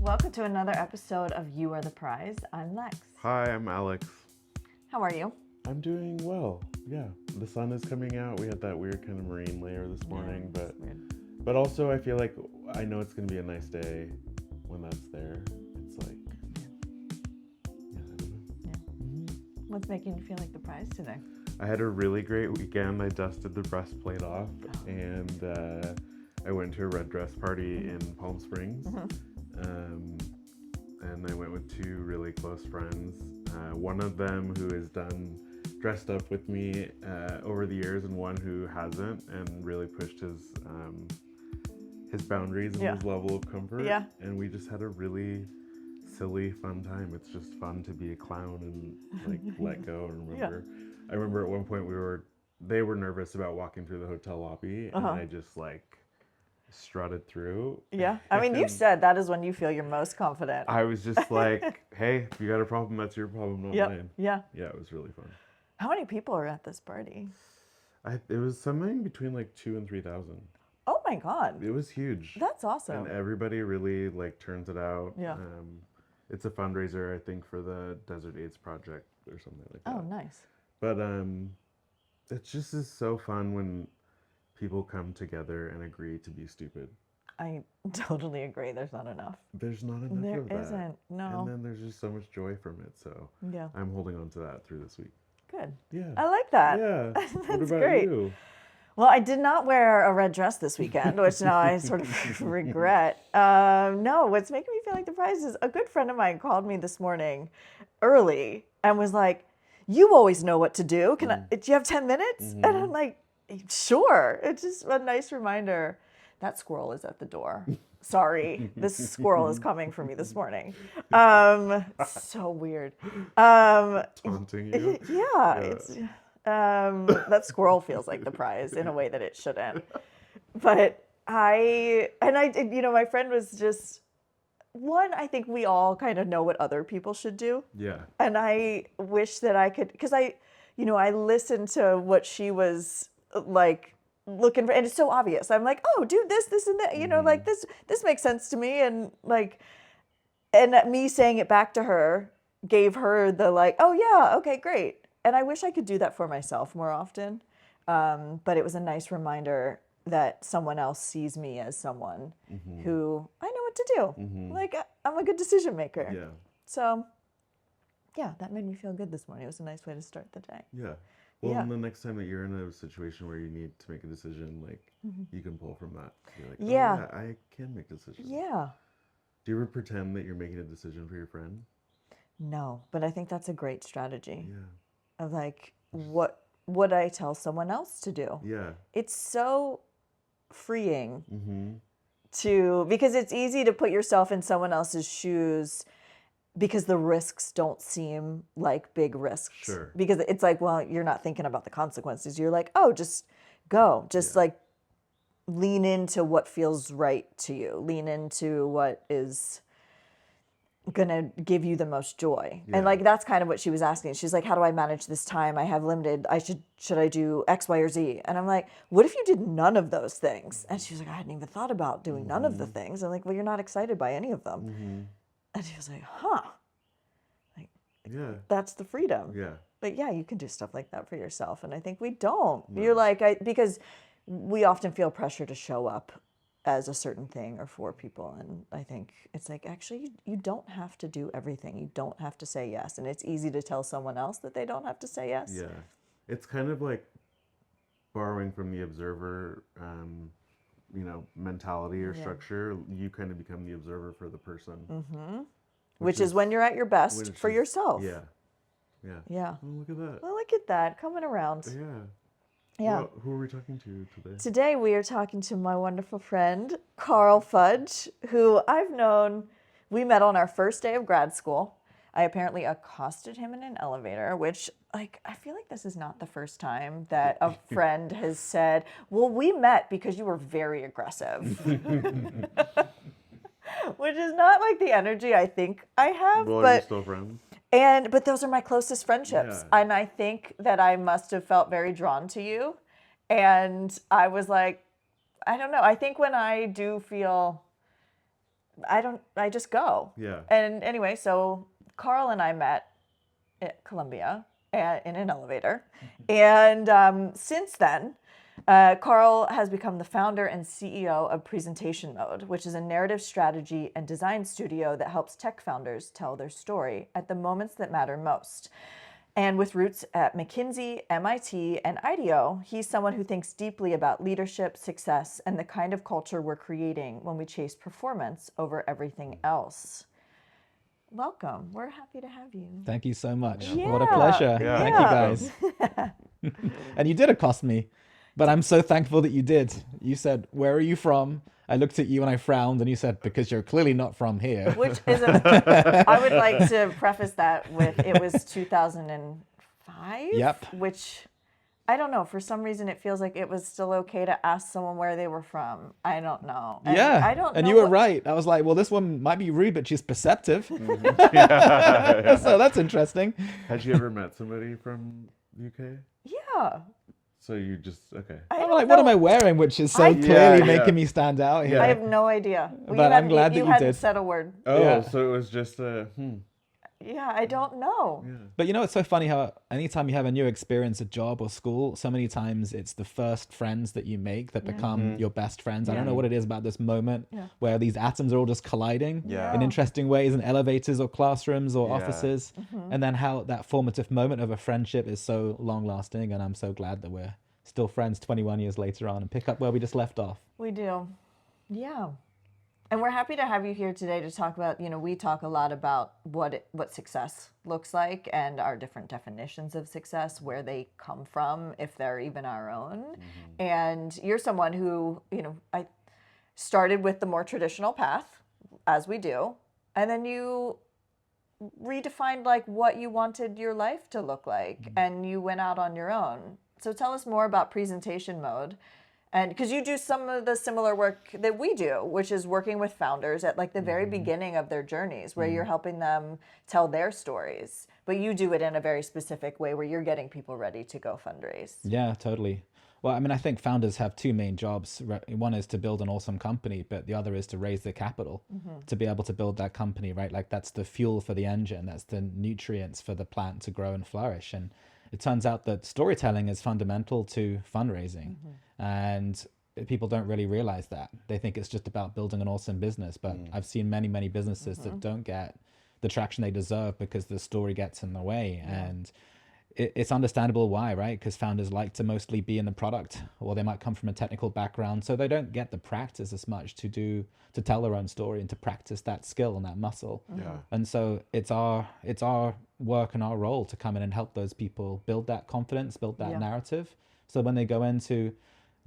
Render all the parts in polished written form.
Welcome to another episode of You Are the Prize. I'm Lex. Hi, I'm Alex. How are you? I'm doing well. Yeah, the sun is coming out. We had that weird kind of marine layer this morning, Yeah, it's weird. but also I feel like I know it's gonna be a nice day when that's there. It's like, yeah, I don't know. Yeah. What's making you feel like the prize today? I had a really great weekend. I dusted the breastplate off, and I went to a red dress party in Palm Springs. And I went with two really close friends. One of them who has dressed up with me over the years, and one who hasn't, and really pushed his boundaries and his level of comfort. Yeah. And we just had a really silly, fun time. It's just fun to be a clown and like let go and remember. I remember at one point they were nervous about walking through the hotel lobby, and I just like strutted through. Yeah. I mean, you said that is when you feel you're most confident. I was just like, hey, if you got a problem, that's your problem, not mine. Yeah. Yeah, it was really fun. How many people are at this party? It was something between like 2,000 and 3,000. Oh my God. It was huge. That's awesome. And everybody really like turns it out. Yeah. It's a fundraiser, I think, for the Desert AIDS Project or something like that. Oh, nice. But it just is so fun when people come together and agree to be stupid. I totally agree. There's not enough. There's not enough There of that. isn't. No. And then there's just so much joy from it. So Yeah. I'm holding on to that through this week. Good. Yeah. I like that. Yeah. That's What about great. you? Well, I did not wear a red dress this weekend, which now I sort of regret. No, what's making me feel like the prize is a good friend of mine called me this morning early and was like, you always know what to do. Do you have 10 minutes? And I'm like, sure. It's just a nice reminder. That squirrel is at the door. Sorry, this squirrel is coming for me this morning. So weird. Taunting you? Yeah. It's, that squirrel feels like the prize in a way that it shouldn't. But my friend was just, I think we all kind of know what other people should do. Yeah. And I wish that I could, because I listened to what she was like looking for, and it's so obvious. I'm like, oh, do this, and that, like this makes sense to me. And like, and me saying it back to her gave her the like, oh yeah, okay, great. And I wish I could do that for myself more often. But it was a nice reminder that someone else sees me as someone who I know what to do. Like, I'm a good decision maker. Yeah. So, yeah, that made me feel good this morning. It was a nice way to start the day. Yeah. Well, Yeah. and the next time that you're in a situation where you need to make a decision, like, you can pull from that. You're like, Yeah. oh, yeah, I can make decisions. Yeah. Do you ever pretend that you're making a decision for your friend? No, but I think that's a great strategy. Yeah. Of like, what would I tell someone else to do? Yeah. It's so freeing because it's easy to put yourself in someone else's shoes because the risks don't seem like big risks. Sure. Because it's like, well, you're not thinking about the consequences. You're like, oh, just go. Just like lean into what feels right to you. Lean into what is gonna give you the most joy. Yeah. And like that's kind of what she was asking. She's like, how do I manage this time? I have limited, should I do X, Y, or Z? And I'm like, what if you did none of those things? And she was like, I hadn't even thought about doing none of the things. I'm like, well, you're not excited by any of them. And she was like, huh. Like, Yeah. that's the freedom. Yeah. But yeah, you can do stuff like that for yourself. And I think we don't. No. You're like, because we often feel pressure to show up as a certain thing or for people. And I think it's like, actually, you don't have to do everything. You don't have to say yes. And it's easy to tell someone else that they don't have to say yes. Yeah. It's kind of like borrowing from the observer, mentality or structure. You kind of become the observer for the person. Which is when you're at your best for yourself. Yeah. Yeah. Yeah. Oh, look at that. Well, look at that. Coming around. Yeah. Yeah. Well, who are we talking to today? Today we are talking to my wonderful friend, Carl Fudge, who I've known, we met on our first day of grad school. I apparently accosted him in an elevator, which, like, I feel like this is not the first time that a friend has said, well, we met because you were very aggressive. Which is not like the energy I think I have. Well, but are you still friends? But those are my closest friendships. Yeah. And I think that I must have felt very drawn to you. And I was like, I don't know. I think when I do feel I just go. Yeah. And anyway, so Carl and I met at Columbia in an elevator. And since then, Carl has become the founder and CEO of Presentation Mode, which is a narrative strategy and design studio that helps tech founders tell their story at the moments that matter most. And with roots at McKinsey, MIT, and IDEO, he's someone who thinks deeply about leadership, success, and the kind of culture we're creating when we chase performance over everything else. Welcome. We're happy to have you. Thank you so much. Yeah. What a pleasure. Yeah. Thank you guys. And you did accost me, but I'm so thankful that you did. You said, "Where are you from?" I looked at you and I frowned, and you said, "Because you're clearly not from here." Which is I would like to preface that with it was 2005. Yep. Which I don't know. For some reason, it feels like it was still okay to ask someone where they were from. I don't know. And Yeah. I don't know. And you were right. I was like, well, this one might be rude, but she's perceptive. Yeah. So that's interesting. Had you ever met somebody from UK? Yeah. So you just, okay. I I'm don't like, what am know. I wearing? Which is so I- clearly Yeah, yeah. making me stand out here. I have no idea. Well, But you I'm glad that you you hadn't did. said a word. Oh, Yeah. so it was just a, Yeah, I don't know. Yeah. But you know, it's so funny how anytime you have a new experience at job or school, so many times it's the first friends that you make that become your best friends. I don't know what it is about this moment where these atoms are all just colliding Yeah. in interesting ways in elevators or classrooms or Yeah. offices. And then how that formative moment of a friendship is so long lasting. And I'm so glad that we're still friends 21 years later on and pick up where we just left off. We do. Yeah. And we're happy to have you here today to talk about, we talk a lot about what success looks like and our different definitions of success, where they come from, if they're even our own. And you're someone who, I started with the more traditional path, as we do, and then you redefined like what you wanted your life to look like, and you went out on your own. So tell us more about Presentation Mode. And because you do some of the similar work that we do, which is working with founders at like the very beginning of their journeys, where you're helping them tell their stories, but you do it in a very specific way where you're getting people ready to go fundraise. Yeah, totally. Well, I mean, I think founders have two main jobs. One is to build an awesome company, but the other is to raise the capital to be able to build that company, right? Like that's the fuel for the engine. That's the nutrients for the plant to grow and flourish. And it turns out that storytelling is fundamental to fundraising. And people don't really realize that. They think it's just about building an awesome business. But I've seen many, many businesses that don't get the traction they deserve because the story gets in the way. And it's understandable why, right? Because founders like to mostly be in the product, or they might come from a technical background. So they don't get the practice as much to tell their own story and to practice that skill and that muscle. Yeah. And so it's our work and our role to come in and help those people build that confidence, build that narrative. So when they go into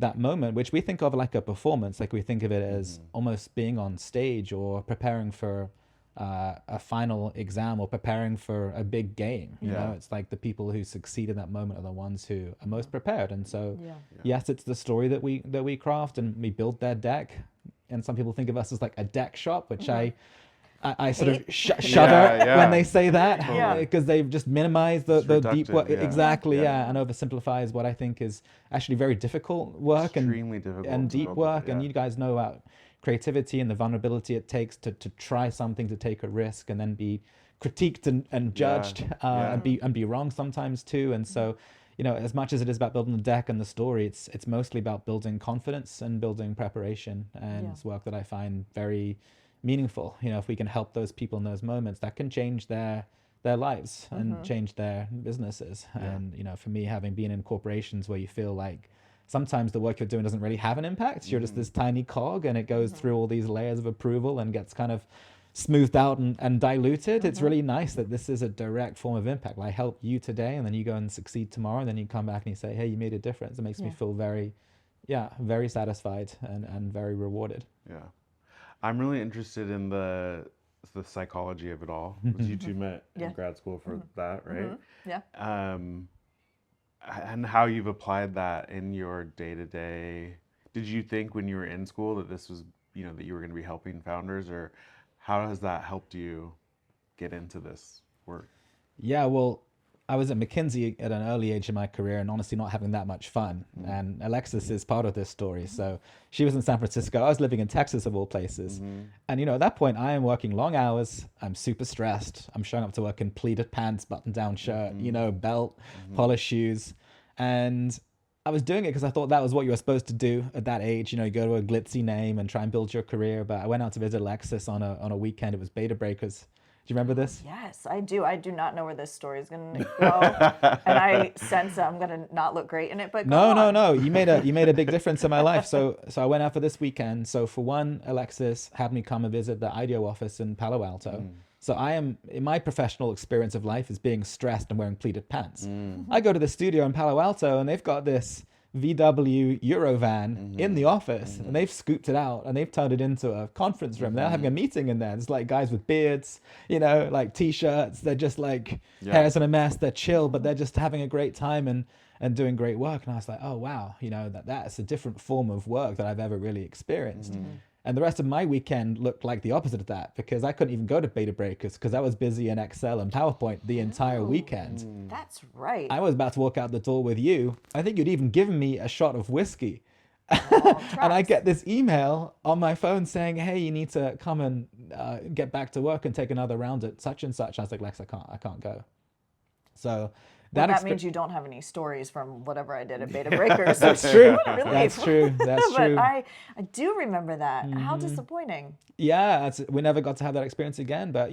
that moment, which we think of like a performance, like we think of it as almost being on stage or preparing for a final exam or preparing for a big game. You know, it's like the people who succeed in that moment are the ones who are most prepared. And so, yes, it's the story that we craft and we build their deck. And some people think of us as like a deck shop, which I sort of shudder when they say that, because they've just minimized the deep work. Exactly, and oversimplifies what I think is actually very difficult work Extremely difficult and deep work. yeah. And you guys know about creativity and the vulnerability it takes to try something, to take a risk and then be critiqued and judged and be wrong sometimes too. And so, you know, as much as it is about building the deck and the story, it's mostly about building confidence and building preparation. And it's work that I find very meaningful. You know, if we can help those people in those moments, that can change their lives and change their businesses. And, you know, for me, having been in corporations where you feel like sometimes the work you're doing doesn't really have an impact, you're just this tiny cog and it goes through all these layers of approval and gets kind of smoothed out and diluted. It's really nice that this is a direct form of impact. Like, I help you today and then you go and succeed tomorrow and then you come back and you say, hey, you made a difference. It makes me feel very satisfied and very rewarded. Yeah. I'm really interested in the psychology of it all, because you two met in grad school for that, right? Yeah. And how you've applied that in your day-to-day. Did you think when you were in school that this was, you know, that you were going to be helping founders, or how has that helped you get into this work? Yeah, well, I was at McKinsey at an early age in my career and honestly not having that much fun. And Alexis is part of this story. So she was in San Francisco. I was living in Texas of all places. And, at that point I am working long hours. I'm super stressed. I'm showing up to work in pleated pants, button down shirt, belt, polished shoes. And I was doing it because I thought that was what you were supposed to do at that age. You go to a glitzy name and try and build your career. But I went out to visit Alexis on a weekend. It was Beta Breakers. Do you remember this? Yes, I do. I do not know where this story is going to go, and I sense that I'm going to not look great in it. But no. You made a big difference in my life. So I went out for this weekend. So for one, Alexis had me come and visit the IDEO office in Palo Alto. So I am, in my professional experience of life, is being stressed and wearing pleated pants. I go to the studio in Palo Alto and they've got this VW Eurovan in the office, and they've scooped it out and they've turned it into a conference room. They're having a meeting in there. It's like guys with beards, like t-shirts. They're just like hair's in a mess. They're chill, but they're just having a great time and doing great work. And I was like, oh wow, that's a different form of work that I've ever really experienced. And the rest of my weekend looked like the opposite of that, because I couldn't even go to Beta Breakers because I was busy in Excel and PowerPoint the entire weekend. That's right. I was about to walk out the door with you. I think you'd even given me a shot of whiskey. And I get this email on my phone saying, hey, you need to come and get back to work and take another round at such and such. I was like, Lex, I can't go. So that means you don't have any stories from whatever I did at Beta Breakers. That's true. What a relief. That's true. That's true. But I do remember that. How disappointing. Yeah, we never got to have that experience again. But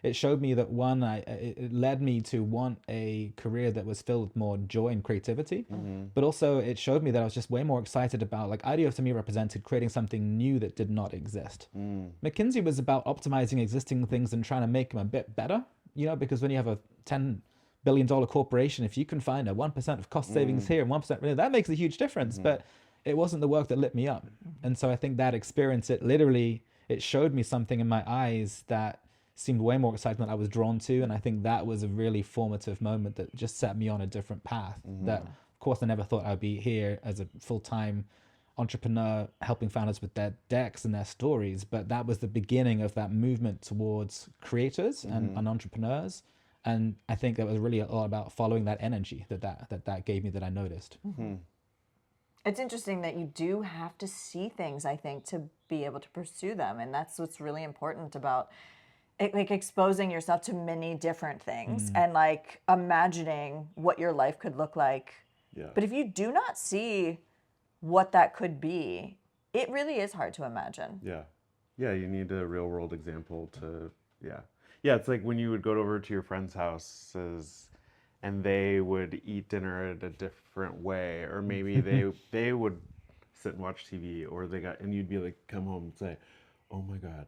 it showed me that one, it led me to want a career that was filled with more joy and creativity. But also it showed me that I was just way more excited about, like, IDEO to me represented creating something new that did not exist. McKinsey was about optimizing existing things and trying to make them a bit better. Because when you have a $10 billion corporation, if you can find a 1% of cost savings here and 1% really, that makes a huge difference. But it wasn't the work that lit me up. And so I think that experience, it showed me something in my eyes that seemed way more exciting than I was drawn to. And I think that was a really formative moment that just set me on a different path. That, of course, I never thought I'd be here as a full-time entrepreneur helping founders with their decks and their stories. But that was the beginning of that movement towards creators and entrepreneurs. And I think that was really all about following that energy that gave me, that I noticed. It's interesting that you do have to see things, I think, to be able to pursue them. And that's what's really important about like exposing yourself to many different things and like imagining what your life could look like. Yeah. But if you do not see what that could be, it really is hard to imagine. Yeah. Yeah, you need a real world example to, Yeah, it's like when you would go over to your friends' houses and they would eat dinner in a different way, or maybe they would sit and watch TV, and you'd be like, come home and say, oh my God,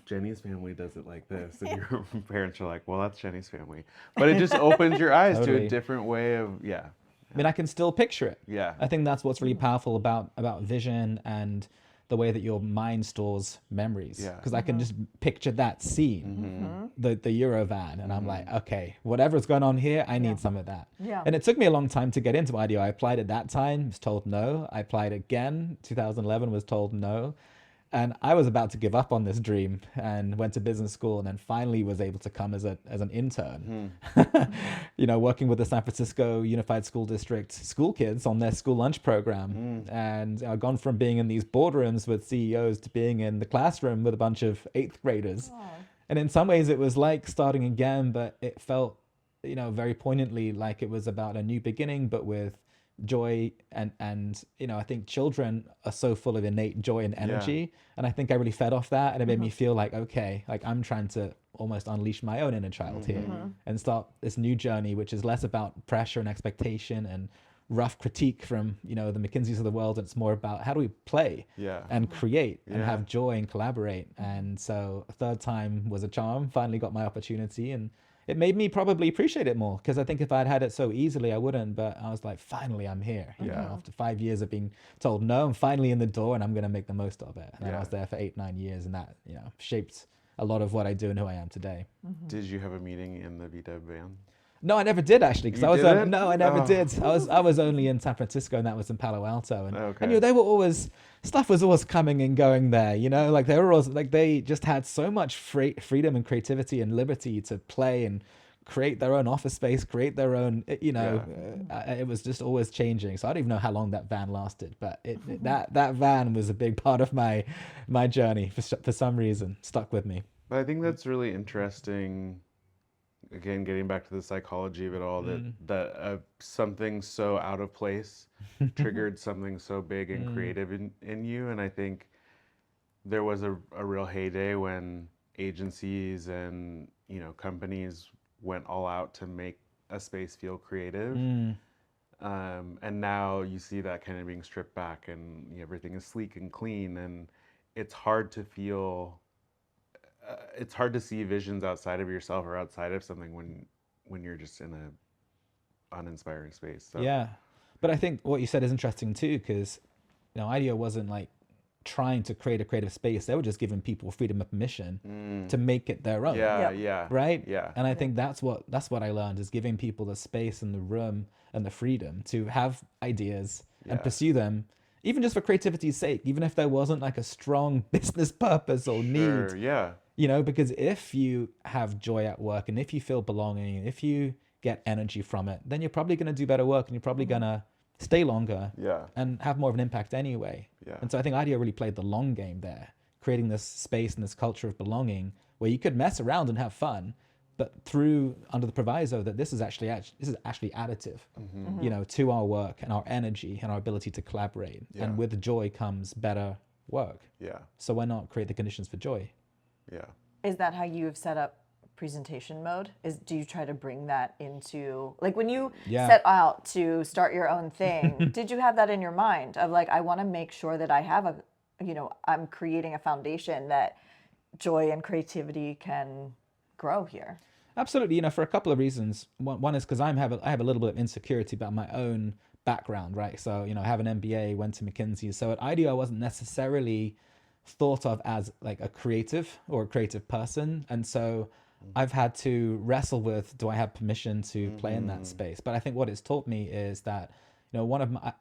Jenny's family does it like this. And your parents are like, well, that's Jenny's family. But it just opens your eyes to a different way of, I mean, I can still picture it. Yeah. I think that's what's really powerful about vision and the way that your mind stores memories. Yeah. Because I can just picture that scene, the Eurovan, and I'm like, okay, whatever's going on here, I need some of that. Yeah. And it took me a long time to get into IDEO. I applied at that time, was told no. I applied again, 2011, was told no. And I was about to give up on this dream and went to business school, and then finally was able to come as an intern, working with the San Francisco Unified School District school kids on their school lunch program. And I've gone from being in these boardrooms with CEOs to being in the classroom with a bunch of 8th graders. Aww. And in some ways it was like starting again, but it felt, very poignantly like it was about a new beginning, but with joy and I think children are so full of innate joy and energy, and I think I really fed off that, and it made me feel like, okay, like I'm trying to almost unleash my own inner child here and start this new journey, which is less about pressure and expectation and rough critique from the McKinseys of the world. It's more about how do we play and create and have joy and collaborate. And so a third time was a charm. Finally got my opportunity, and it made me probably appreciate it more, because I think if I'd had it so easily, I wouldn't. But I was like, finally, I'm here. After 5 years of being told no, I'm finally in the door, and I'm going to make the most of it. And I was there for 8-9 years, and that shaped a lot of what I do and who I am today. Did you have a meeting in the Vita van? No, I never did actually, because I never did. Oh. I was only in San Francisco, and that was in Palo Alto, and they were always, stuff was always coming and going there. Like they were always, like they just had so much freedom and creativity and liberty to play and create their own office space, create their own, it was just always changing. So I don't even know how long that van lasted, but that van was a big part of my journey for some reason, stuck with me. But I think that's really interesting. Again, getting back to the psychology of it all, that something so out of place triggered something so big and creative in you. And I think there was a real heyday when agencies and companies went all out to make a space feel creative. And now you see that kind of being stripped back, and everything is sleek and clean, and it's hard to feel. It's hard to see visions outside of yourself or outside of something when you're just in a uninspiring space. So. Yeah, but I think what you said is interesting too, because IDEO wasn't like trying to create a creative space. They were just giving people freedom of permission to make it their own. Yeah. Right. Yeah. And I think that's what I learned, is giving people the space and the room and the freedom to have ideas and pursue them, even just for creativity's sake, even if there wasn't like a strong business purpose or need. Yeah. Because if you have joy at work and if you feel belonging, if you get energy from it, then you're probably going to do better work and you're probably going to stay longer and have more of an impact anyway. Yeah. And so I think IDEO really played the long game there, creating this space and this culture of belonging where you could mess around and have fun, but under the proviso that this is actually additive, to our work and our energy and our ability to collaborate. Yeah. And with joy comes better work. Yeah. So why not create the conditions for joy? Yeah. Is that how you have set up presentation mode? Do you try to bring that into, like, when you set out to start your own thing, did you have that in your mind of like, I want to make sure that I have I'm creating a foundation that joy and creativity can grow here? Absolutely. For a couple of reasons. One is because I have a little bit of insecurity about my own background, right? So, I have an MBA, went to McKinsey. So at IDEO, I wasn't necessarily thought of as like a creative or a creative person. And so I've had to wrestle with, do I have permission to play in that space? But I think what it's taught me is that,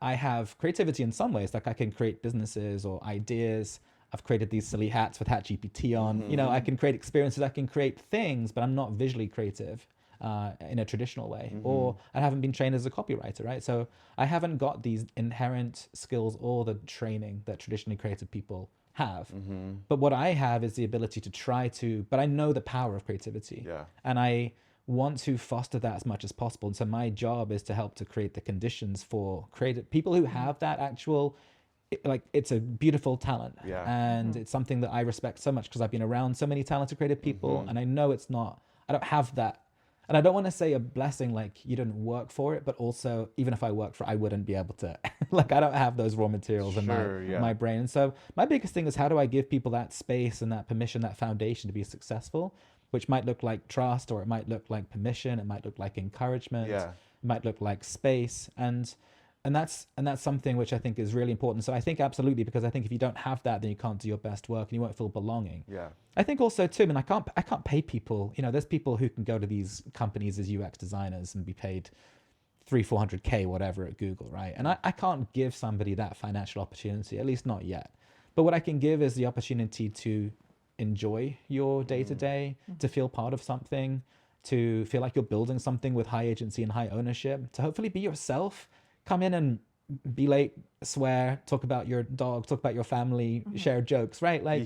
I have creativity in some ways, like I can create businesses or ideas. I've created these silly hats with HatGPT on, I can create experiences, I can create things, but I'm not visually creative in a traditional way, or I haven't been trained as a copywriter, right? So I haven't got these inherent skills or the training that traditionally creative people have. But what I have is the ability to but I know the power of creativity. Yeah. And I want to foster that as much as possible. And so my job is to help to create the conditions for creative people who have that actual, it's a beautiful talent. Yeah. And it's something that I respect so much because I've been around so many talented creative people, and I know I don't have that. And I don't want to say a blessing like you didn't work for it, but also even if I worked for it, I wouldn't be able to, I don't have those raw materials in my brain. And so my biggest thing is, how do I give people that space and that permission, that foundation to be successful, which might look like trust, or it might look like permission, it might look like encouragement, it might look like space. And that's something which I think is really important. So I think absolutely, because I think if you don't have that, then you can't do your best work and you won't feel belonging. Yeah. I think also too, I can't pay people, there's people who can go to these companies as UX designers and be paid 300-400K, whatever, at Google, right? And I can't give somebody that financial opportunity, at least not yet. But what I can give is the opportunity to enjoy your day-to-day, to feel part of something, to feel like you're building something with high agency and high ownership, to hopefully be yourself, come in and be late, swear, talk about your dog, talk about your family, share jokes, right? Like,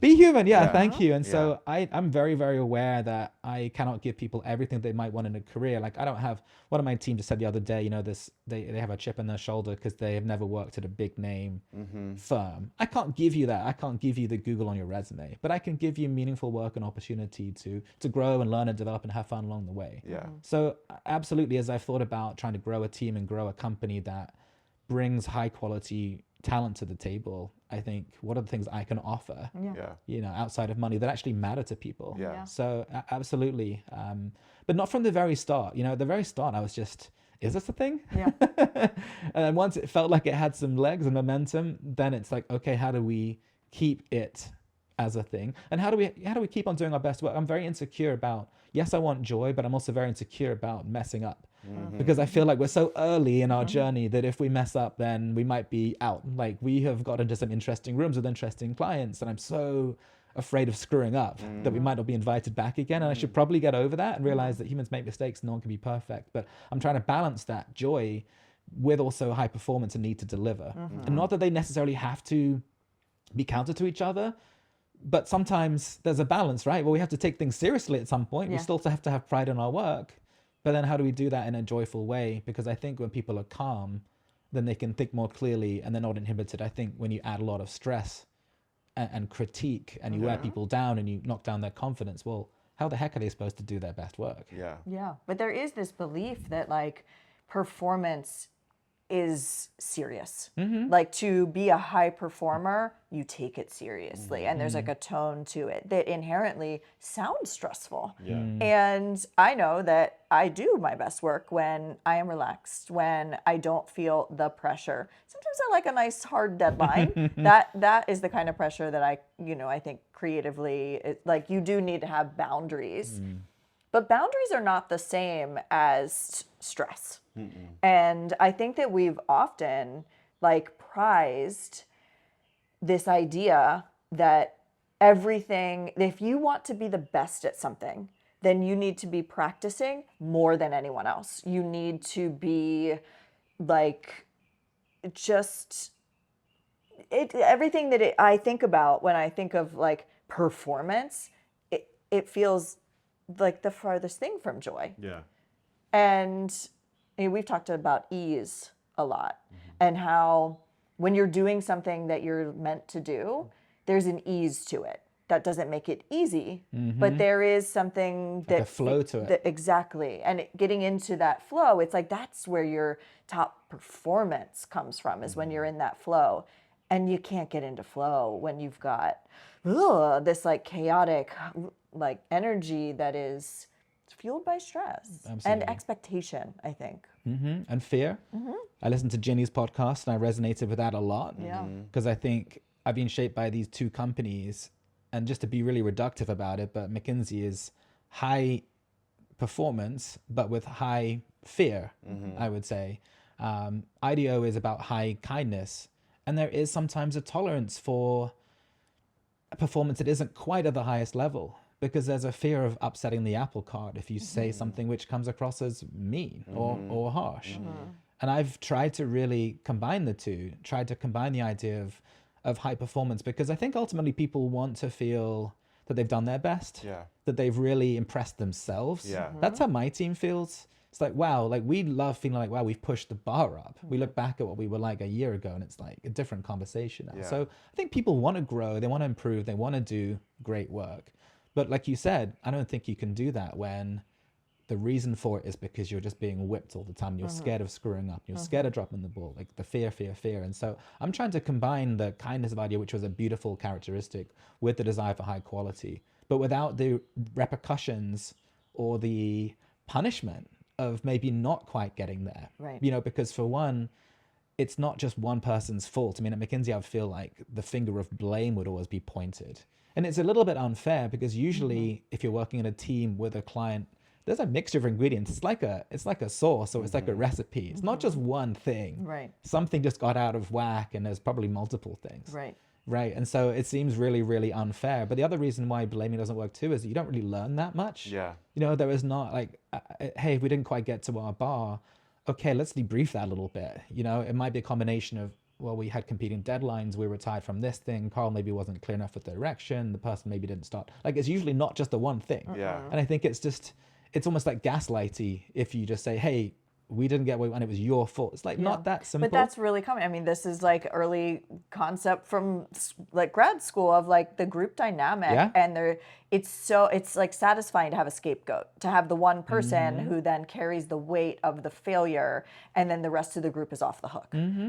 be human. Yeah. Thank you. And so I'm very, very aware that I cannot give people everything they might want in a career. Like, I don't have, one of my team just said the other day, they have a chip in their shoulder because they have never worked at a big name firm. I can't give you that. I can't give you the Google on your resume, but I can give you meaningful work and opportunity to grow and learn and develop and have fun along the way. Yeah. So absolutely, as I've thought about trying to grow a team and grow a company that brings high quality talent to the table, I think, what are the things I can offer, outside of money that actually matter to people? Yeah. So absolutely. But not from the very start. At the very start, I was just, is this a thing? Yeah. And then once it felt like it had some legs and momentum, then it's like, okay, how do we keep it as a thing? And how do we keep on doing our best work? I'm very insecure about, yes, I want joy, but I'm also very insecure about messing up. Because I feel like we're so early in our journey that if we mess up, then we might be out. Like, we have got into some interesting rooms with interesting clients, and I'm so afraid of screwing up, that we might not be invited back again. And I should probably get over that and realize that humans make mistakes, no one can be perfect. But I'm trying to balance that joy with also high performance and need to deliver. And not that they necessarily have to be counter to each other, but sometimes there's a balance, right? Well, we have to take things seriously at some point. We still have to have pride in our work. But then how do we do that in a joyful way? Because I think when people are calm, then they can think more clearly and they're not inhibited. I think when you add a lot of stress and critique and you wear people down and you knock down their confidence, well, how the heck are they supposed to do their best work? Yeah. But there is this belief that like performance is serious. Like to be a high performer, you take it seriously. And there's like a tone to it that inherently sounds stressful. And I know that I do my best work when I am relaxed, when I don't feel the pressure. Sometimes I like a nice hard deadline. That is the kind of pressure that I think creatively, like you do need to have boundaries. But boundaries are not the same as stress. And I think that we've often like prized this idea that everything, if you want to be the best at something, then you need to be practicing more than anyone else. You need to be like just everything that I think about when I think of like performance, it feels like the farthest thing from joy. And we've talked about ease a lot and how when you're doing something that you're meant to do, there's an ease to it. That doesn't make it easy, but there is something Like a flow to it. Exactly. And getting into that flow, it's like that's where your top performance comes from, is when you're in that flow. And you can't get into flow when you've got this like chaotic like energy that is fueled by stress and expectation, I think. And fear. I listened to Ginny's podcast and I resonated with that a lot. Because I think I've been shaped by these two companies, and just to be really reductive about it, but McKinsey is high performance, but with high fear, I would say. IDEO is about high kindness. And there is sometimes a tolerance for a performance that isn't quite at the highest level, because there's a fear of upsetting the apple cart if you say something which comes across as mean or harsh. And I've tried to really combine the two, tried to combine the idea of high performance, because I think ultimately people want to feel that they've done their best, that they've really impressed themselves. That's how my team feels. It's like, wow, like we love feeling like, wow, we've pushed the bar up. We look back at what we were like a year ago and it's like a different conversation now. So I think people want to grow, they want to improve, they want to do great work. But like you said, I don't think you can do that when the reason for it is because you're just being whipped all the time. You're scared of screwing up. You're scared of dropping the ball, like the fear. And so I'm trying to combine the kindness of IDEO, which was a beautiful characteristic, with the desire for high quality, but without the repercussions or the punishment of maybe not quite getting there. You know, because for one, it's not just one person's fault. I mean, at McKinsey, I would feel like the finger of blame would always be pointed. And it's a little bit unfair because usually if you're working in a team with a client, there's a mixture of ingredients. It's like a sauce, or it's like a recipe. It's not just one thing. Something just got out of whack and there's probably multiple things. And so it seems really, really unfair. But the other reason why blaming doesn't work too is that you don't really learn that much. You know, there is not like, hey, if we didn't quite get to our bar, okay, let's debrief that a little bit. You know, it might be a combination of, well, we had competing deadlines, we were tired from this thing, Carl maybe wasn't clear enough with the direction, the person maybe didn't start. Like, it's usually not just the one thing. And I think it's almost like gaslighty if you just say, hey, we didn't get what we wanted, it was your fault. It's like not that simple. But that's really common. I mean, this is like early concept from like grad school of like the group dynamic, and it's like satisfying to have a scapegoat, to have the one person who then carries the weight of the failure, and then the rest of the group is off the hook.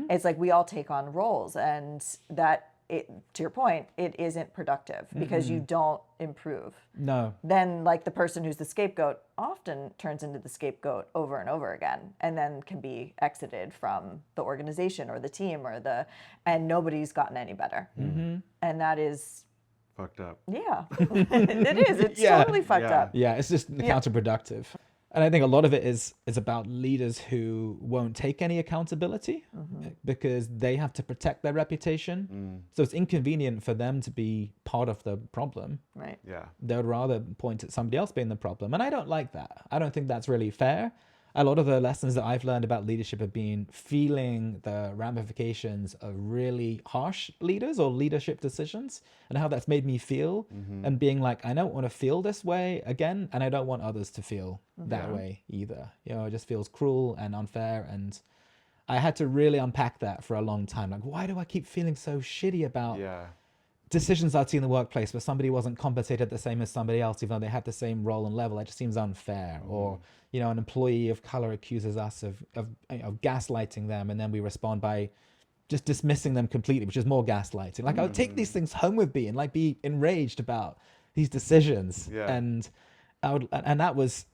It's like we all take on roles, and that, to your point, it isn't productive because you don't improve. Then like the person who's the scapegoat often turns into the scapegoat over and over again, and then can be exited from the organization or the team and nobody's gotten any better. And that is fucked up. It is. It's totally fucked up. It's just counterproductive. And I think a lot of it is about leaders who won't take any accountability because they have to protect their reputation. So it's inconvenient for them to be part of the problem. Right. Yeah. They would rather point at somebody else being the problem. And I don't like that. I don't think that's really fair. A lot of the lessons that I've learned about leadership have been feeling the ramifications of really harsh leaders or leadership decisions and how that's made me feel, and being like, I don't want to feel this way again, and I don't want others to feel that way either. It just feels cruel and unfair. And I had to really unpack that for a long time. Like, why do I keep feeling so shitty about decisions I'd see in the workplace where somebody wasn't compensated the same as somebody else, even though they had the same role and level? It just seems unfair. Or, an employee of color accuses us of gaslighting them, and then we respond by just dismissing them completely, which is more gaslighting. Like, I would take these things home with me and like be enraged about these decisions. And that was,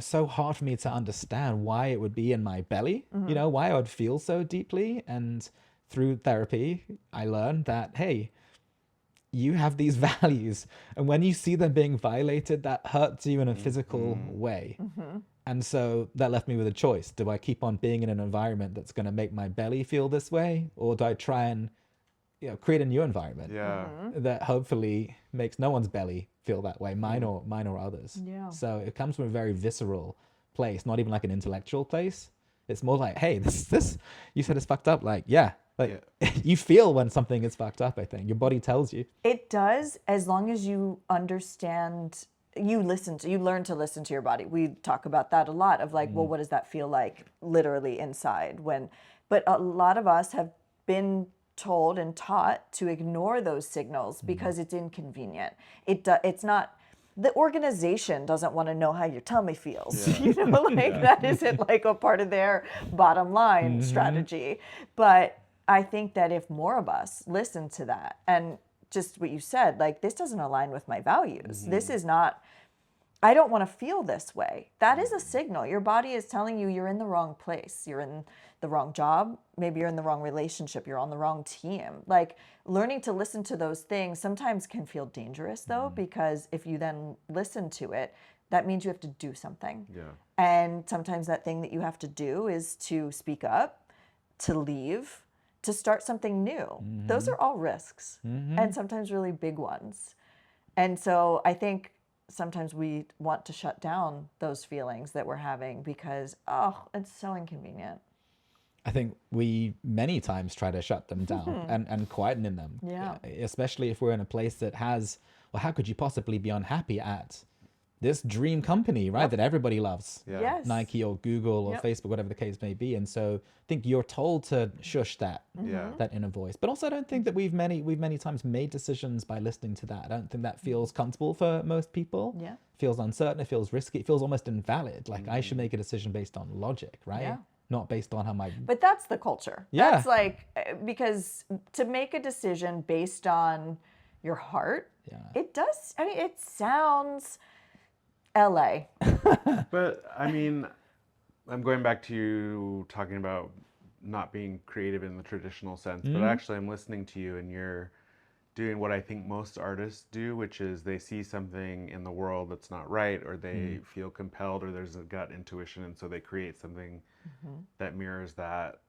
so hard for me to understand why it would be in my belly, why I would feel so deeply. And through therapy, I learned that, hey, you have these values, and when you see them being violated, that hurts you in a physical way. And so that left me with a choice. Do I keep on being in an environment that's going to make my belly feel this way, or do I try and create a new environment that hopefully makes no one's belly feel that way, mine or others? So it comes from a very visceral place, not even like an intellectual place. It's more like, hey, this you said it's fucked up. Like, you feel when something is fucked up. I think your body tells you. It does, as long as you understand, you learn to listen to your body. We talk about that a lot of like, well, what does that feel like literally inside but a lot of us have been told and taught to ignore those signals because it's inconvenient. It's not, the organization doesn't want to know how your tummy feels. That isn't like a part of their bottom line strategy. But I think that if more of us listen to that, and just what you said, like, this doesn't align with my values. This is not, I don't want to feel this way. That is a signal. Your body is telling you you're in the wrong place. You're in the wrong job. Maybe you're in the wrong relationship. You're on the wrong team. Like, learning to listen to those things sometimes can feel dangerous though, because if you then listen to it, that means you have to do something. And sometimes that thing that you have to do is to speak up, to leave, to start something new. Those are all risks, and sometimes really big ones. And so I think sometimes we want to shut down those feelings that we're having because, it's so inconvenient. I think we many times try to shut them down and quieten in them. Especially if we're in a place that has, well, how could you possibly be unhappy at this dream company, right? That everybody loves. Yes. Nike or Google or Facebook, whatever the case may be. And so I think you're told to shush that inner voice. But also I don't think that we've many times made decisions by listening to that. I don't think that feels comfortable for most people. It feels uncertain, it feels risky, it feels almost invalid. Like I should make a decision based on logic, right? Not based on how my... But that's the culture. That's like, because to make a decision based on your heart, it does, I mean, it sounds... LA. But I mean, I'm going back to you talking about not being creative in the traditional sense, but actually I'm listening to you and you're doing what I think most artists do, which is they see something in the world that's not right, or they feel compelled, or there's a gut intuition, and so they create something that mirrors that,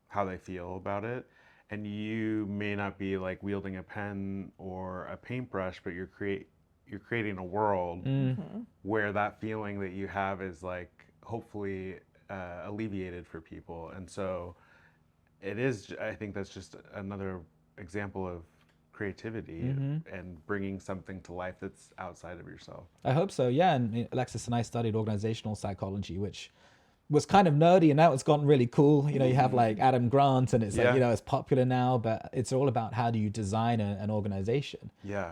how they feel about it. And you may not be like wielding a pen or a paintbrush, but you're creating a world where that feeling that you have is like hopefully alleviated for people. And so it is, I think that's just another example of creativity and bringing something to life that's outside of yourself. I hope so, yeah. And Alexis and I studied organizational psychology, which was kind of nerdy, and now it's gotten really cool. You have like Adam Grant, and it's like, it's popular now, but it's all about how do you design an organization?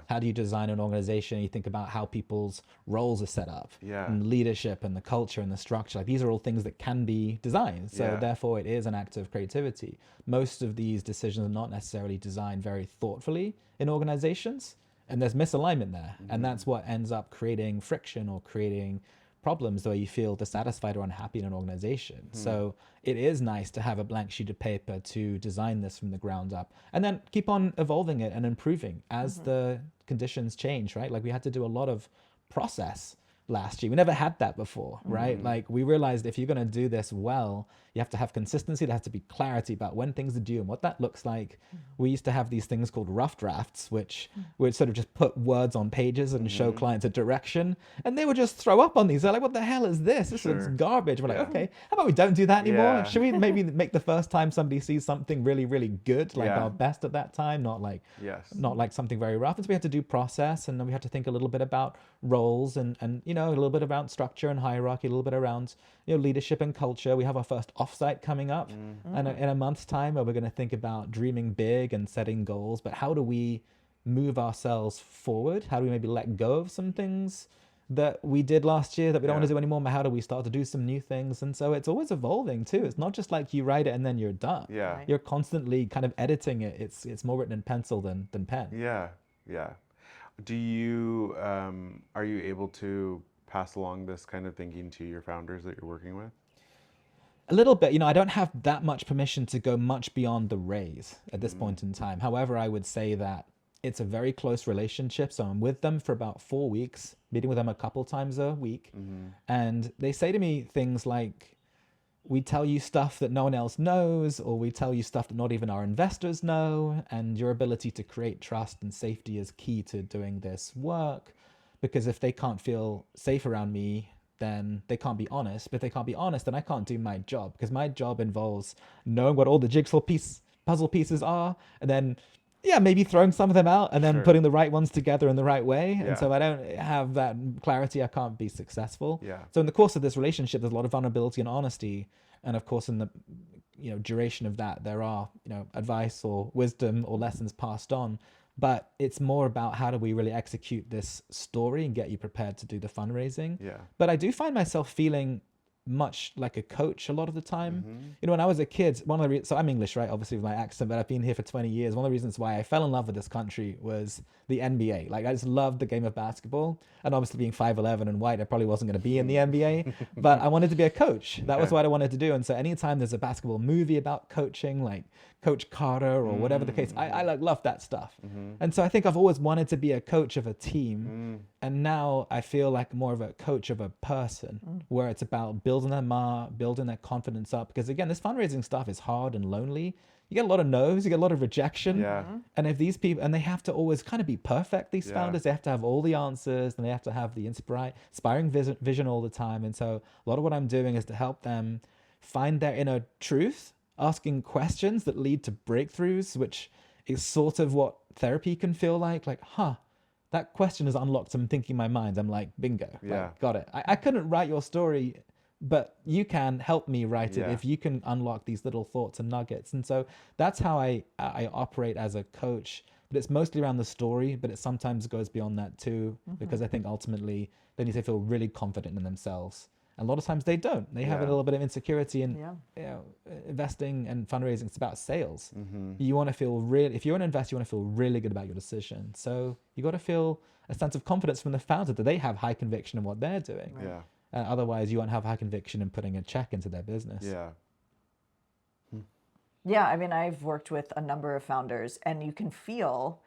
How do you design an organization? You think about how people's roles are set up, and leadership and the culture and the structure. Like, these are all things that can be designed. So therefore it is an act of creativity. Most of these decisions are not necessarily designed very thoughtfully in organizations, and there's misalignment there. And that's what ends up creating friction or creating problems where you feel dissatisfied or unhappy in an organization. So it is nice to have a blank sheet of paper to design this from the ground up, and then keep on evolving it and improving as the conditions change, right? Like, we had to do a lot of process last year. We never had that before, right? Like we realized if you're going to do this well, you have to have consistency. There has to be clarity about when things are due and what that looks like. We used to have these things called rough drafts, which would sort of just put words on pages and show clients a direction, and they would just throw up on these. They're like, what the hell is this? This is garbage. We're like, okay, how about we don't do that anymore? Yeah. Should we maybe make the first time somebody sees something really, really good, like our best at that time, not like something very rough. And so we had to do process, and then we had to think a little bit about roles and you know, a little bit around structure and hierarchy, a little bit around, you know, leadership and culture. We have our first offsite coming up and in a month's time where we're going to think about dreaming big and setting goals, but how do we move ourselves forward? How do we maybe let go of some things that we did last year that we don't want to do anymore, but how do we start to do some new things? And so it's always evolving too. It's not just like you write it and then you're done. Yeah. You're constantly kind of editing it. It's more written in pencil than pen. Yeah. Do you are you able to pass along this kind of thinking to your founders that you're working with? A little bit. You know, I don't have that much permission to go much beyond the raise at this point in time. However, I would say that it's a very close relationship. So I'm with them for about 4 weeks, meeting with them a couple times a week. And they say to me things like, we tell you stuff that no one else knows, or we tell you stuff that not even our investors know. And your ability to create trust and safety is key to doing this work. Because if they can't feel safe around me, then they can't be honest. But if they can't be honest, then I can't do my job, because my job involves knowing what all the jigsaw puzzle pieces are, and then maybe throwing some of them out and then putting the right ones together in the right way. And so if I don't have that clarity, I can't be successful. So in the course of this relationship, there's a lot of vulnerability and honesty. And of course, in the duration of that, there are advice or wisdom or lessons passed on. But it's more about how do we really execute this story and get you prepared to do the fundraising. But I do find myself feeling much like a coach a lot of the time. You know, when I was a kid, so I'm English, right? Obviously with my accent, but I've been here for 20 years. One of the reasons why I fell in love with this country was the NBA. Like, I just loved the game of basketball. And obviously being 5'11" and white, I probably wasn't going to be in the NBA, but I wanted to be a coach. That was what I wanted to do. And so anytime there's a basketball movie about coaching, like Coach Carter or whatever the case, I like love that stuff. And so I think I've always wanted to be a coach of a team. And now I feel like more of a coach of a person, where it's about building their confidence up. Because again, this fundraising stuff is hard and lonely. You get a lot of no's, you get a lot of rejection. And if these people, and they have to always kind of be perfect, these founders, they have to have all the answers, and they have to have the inspiring vision all the time. And so a lot of what I'm doing is to help them find their inner truth, asking questions that lead to breakthroughs, which is sort of what therapy can feel like, that question has unlocked some thinking in my mind. I'm like, bingo, like, got it. I couldn't write your story, but you can help me write it if you can unlock these little thoughts and nuggets. And so that's how I operate as a coach. But it's mostly around the story, but it sometimes goes beyond that too, because I think ultimately they need to feel really confident in themselves. And a lot of times they don't. They have a little bit of insecurity in investing and fundraising. It's about sales. You want to feel if you're an investor, you want to feel really good about your decision. So you got to feel a sense of confidence from the founder that they have high conviction in what they're doing. Otherwise, you won't have high conviction in putting a check into their business. Yeah, I mean, I've worked with a number of founders, and you can feel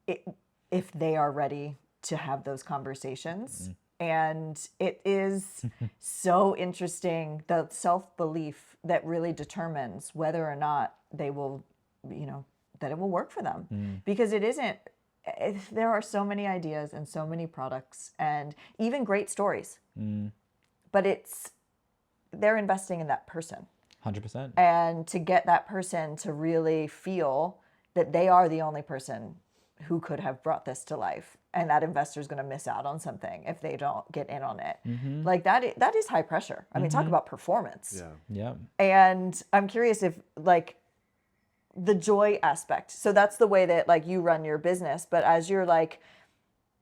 it, if they are ready to have those conversations. And it is so interesting, the self-belief that really determines whether or not they will, that it will work for them. Because there are so many ideas and so many products and even great stories. But they're investing in that person. 100%. And to get that person to really feel that they are the only person who could have brought this to life, and that investor is going to miss out on something if they don't get in on it. Like that is high pressure. I mean, talk about performance. And I'm curious if like the joy aspect. So that's the way that like you run your business. But as you're like,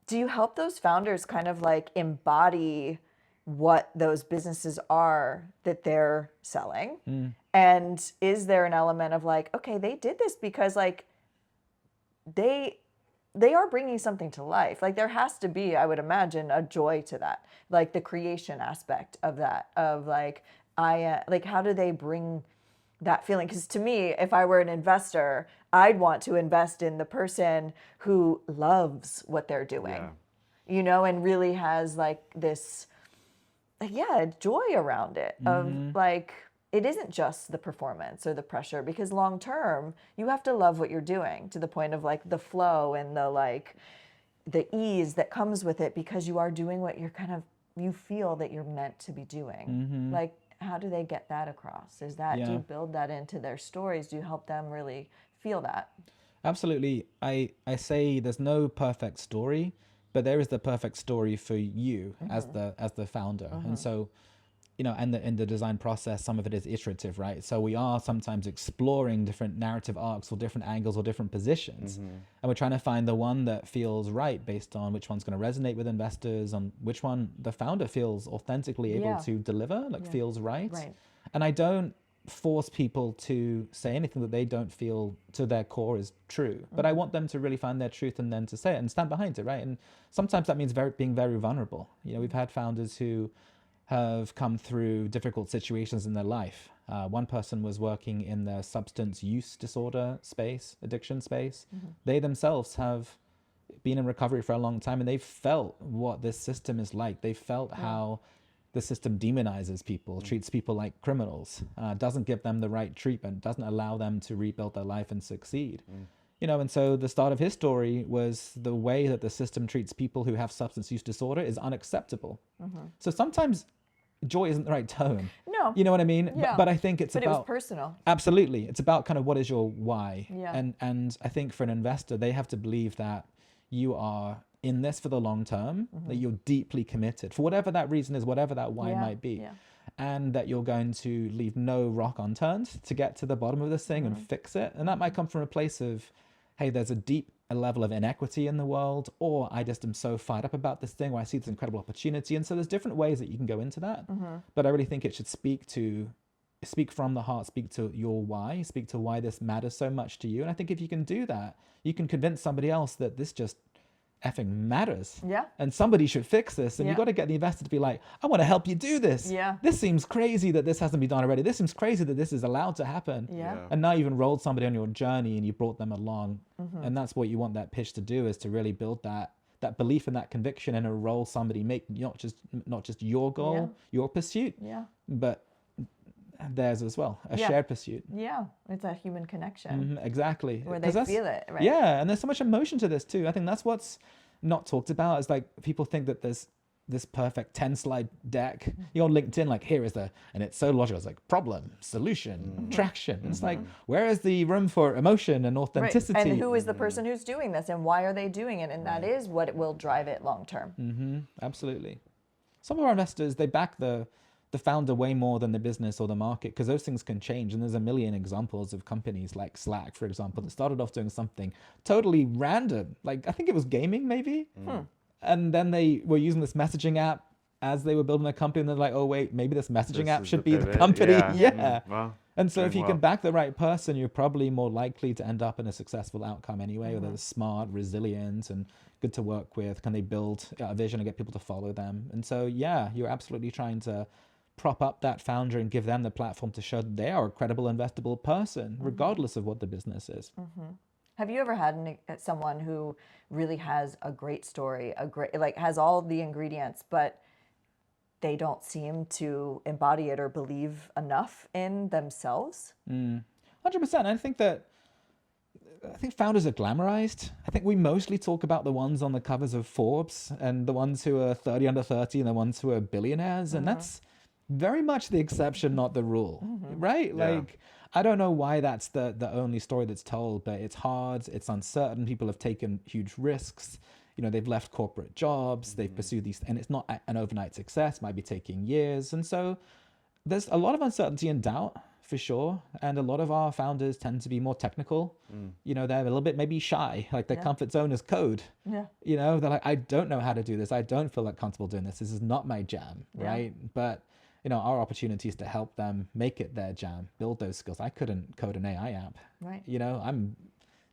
do you help those founders kind of like embody what those businesses are that they're selling? And is there an element of like, okay, they did this because like they are bringing something to life. Like there has to be, I would imagine, a joy to that, like the creation aspect of that, of like, like how do they bring that feeling? Because to me, if I were an investor, I'd want to invest in the person who loves what they're doing. you know, and really has like this, yeah, joy around it of like, it isn't just the performance or the pressure, because long term you have to love what you're doing to the point of like the flow and the like the ease that comes with it, because you are doing what you're kind of, you feel that you're meant to be doing. Like, how do they get that across? Is that, do you build that into their stories? Do you help them really feel that? Absolutely. I say there's no perfect story, but there is the perfect story for you as the founder. And so, you know, and in the design process, some of it is iterative, right? So we are sometimes exploring different narrative arcs or different angles or different positions. And we're trying to find the one that feels right based on which one's going to resonate with investors, on which one the founder feels authentically able to deliver, like feels right. And I don't force people to say anything that they don't feel to their core is true. But I want them to really find their truth and then to say it and stand behind it, right? And sometimes that means being very vulnerable. You know, we've had founders who have come through difficult situations in their life. One person was working in the substance use disorder space, addiction space. They themselves have been in recovery for a long time, and they've felt what this system is like. They felt how the system demonizes people, treats people like criminals, doesn't give them the right treatment, doesn't allow them to rebuild their life and succeed. You know, and so the start of his story was the way that the system treats people who have substance use disorder is unacceptable. So sometimes joy isn't the right tone. No. You know what I mean? Yeah. But I think it's But about... it was personal. Absolutely. It's about kind of what is your why. Yeah. And I think for an investor, they have to believe that you are in this for the long term, that you're deeply committed for whatever that reason is, whatever that why might be. And that you're going to leave no rock unturned to get to the bottom of this thing and fix it. And that might come from a place of, hey, there's a level of inequity in the world, or I just am so fired up about this thing where I see this incredible opportunity. And so there's different ways that you can go into that. But I really think it should speak from the heart, speak to your why, speak to why this matters so much to you. And I think if you can do that, you can convince somebody else that this just effing matters. Yeah. And somebody should fix this. And you've got to get the investor to be like, I want to help you do this. Yeah. This seems crazy that this hasn't been done already. This seems crazy that this is allowed to happen. And now you've enrolled somebody on your journey and you brought them along. And that's what you want that pitch to do, is to really build that belief and that conviction and enroll somebody, make not just your goal, your pursuit, but theirs as well, a shared pursuit. Yeah, it's a human connection. Exactly. Where they feel it, right? Yeah, and there's so much emotion to this too. I think that's what's not talked about, is like people think that there's this perfect 10-slide deck. You're on LinkedIn, like, here is and it's so logical. It's like problem, solution, traction. It's like, where is the room for emotion and authenticity? Right. And who is the person who's doing this, and why are they doing it? And that is what will drive it long term. Absolutely. Some of our investors, they back the founder way more than the business or the market, because those things can change. And there's a million examples of companies like Slack, for example, that started off doing something totally random. Like, I think it was gaming maybe. And then they were using this messaging app as they were building their company, and they're like, oh wait, maybe this messaging app should be the company. Well, and so if you can back the right person, you're probably more likely to end up in a successful outcome anyway, whether they're smart, resilient, and good to work with. Can they build a vision and get people to follow them? And so, yeah, you're absolutely trying to prop up that founder and give them the platform to show that they are a credible, investable person, regardless of what the business is. Have you ever had someone who really has a great story, has all the ingredients, but they don't seem to embody it or believe enough in themselves? 100%. I think founders are glamorized. I think we mostly talk about the ones on the covers of Forbes and the ones who are 30 under 30 and the ones who are billionaires. And that's very much the exception, not the rule, right? Like, I don't know why that's the only story that's told, but it's hard, it's uncertain. People have taken huge risks. You know, they've left corporate jobs, they've pursued these, and it's not an overnight success, might be taking years. And so there's a lot of uncertainty and doubt, for sure. And a lot of our founders tend to be more technical. You know, they're a little bit maybe shy, like their comfort zone is code. You know, they're like, I don't know how to do this. I don't feel like comfortable doing this. This is not my jam, right? But you know, our opportunity is to help them make it their jam, build those skills. I couldn't code an AI app. Right. You know, I'm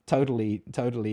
totally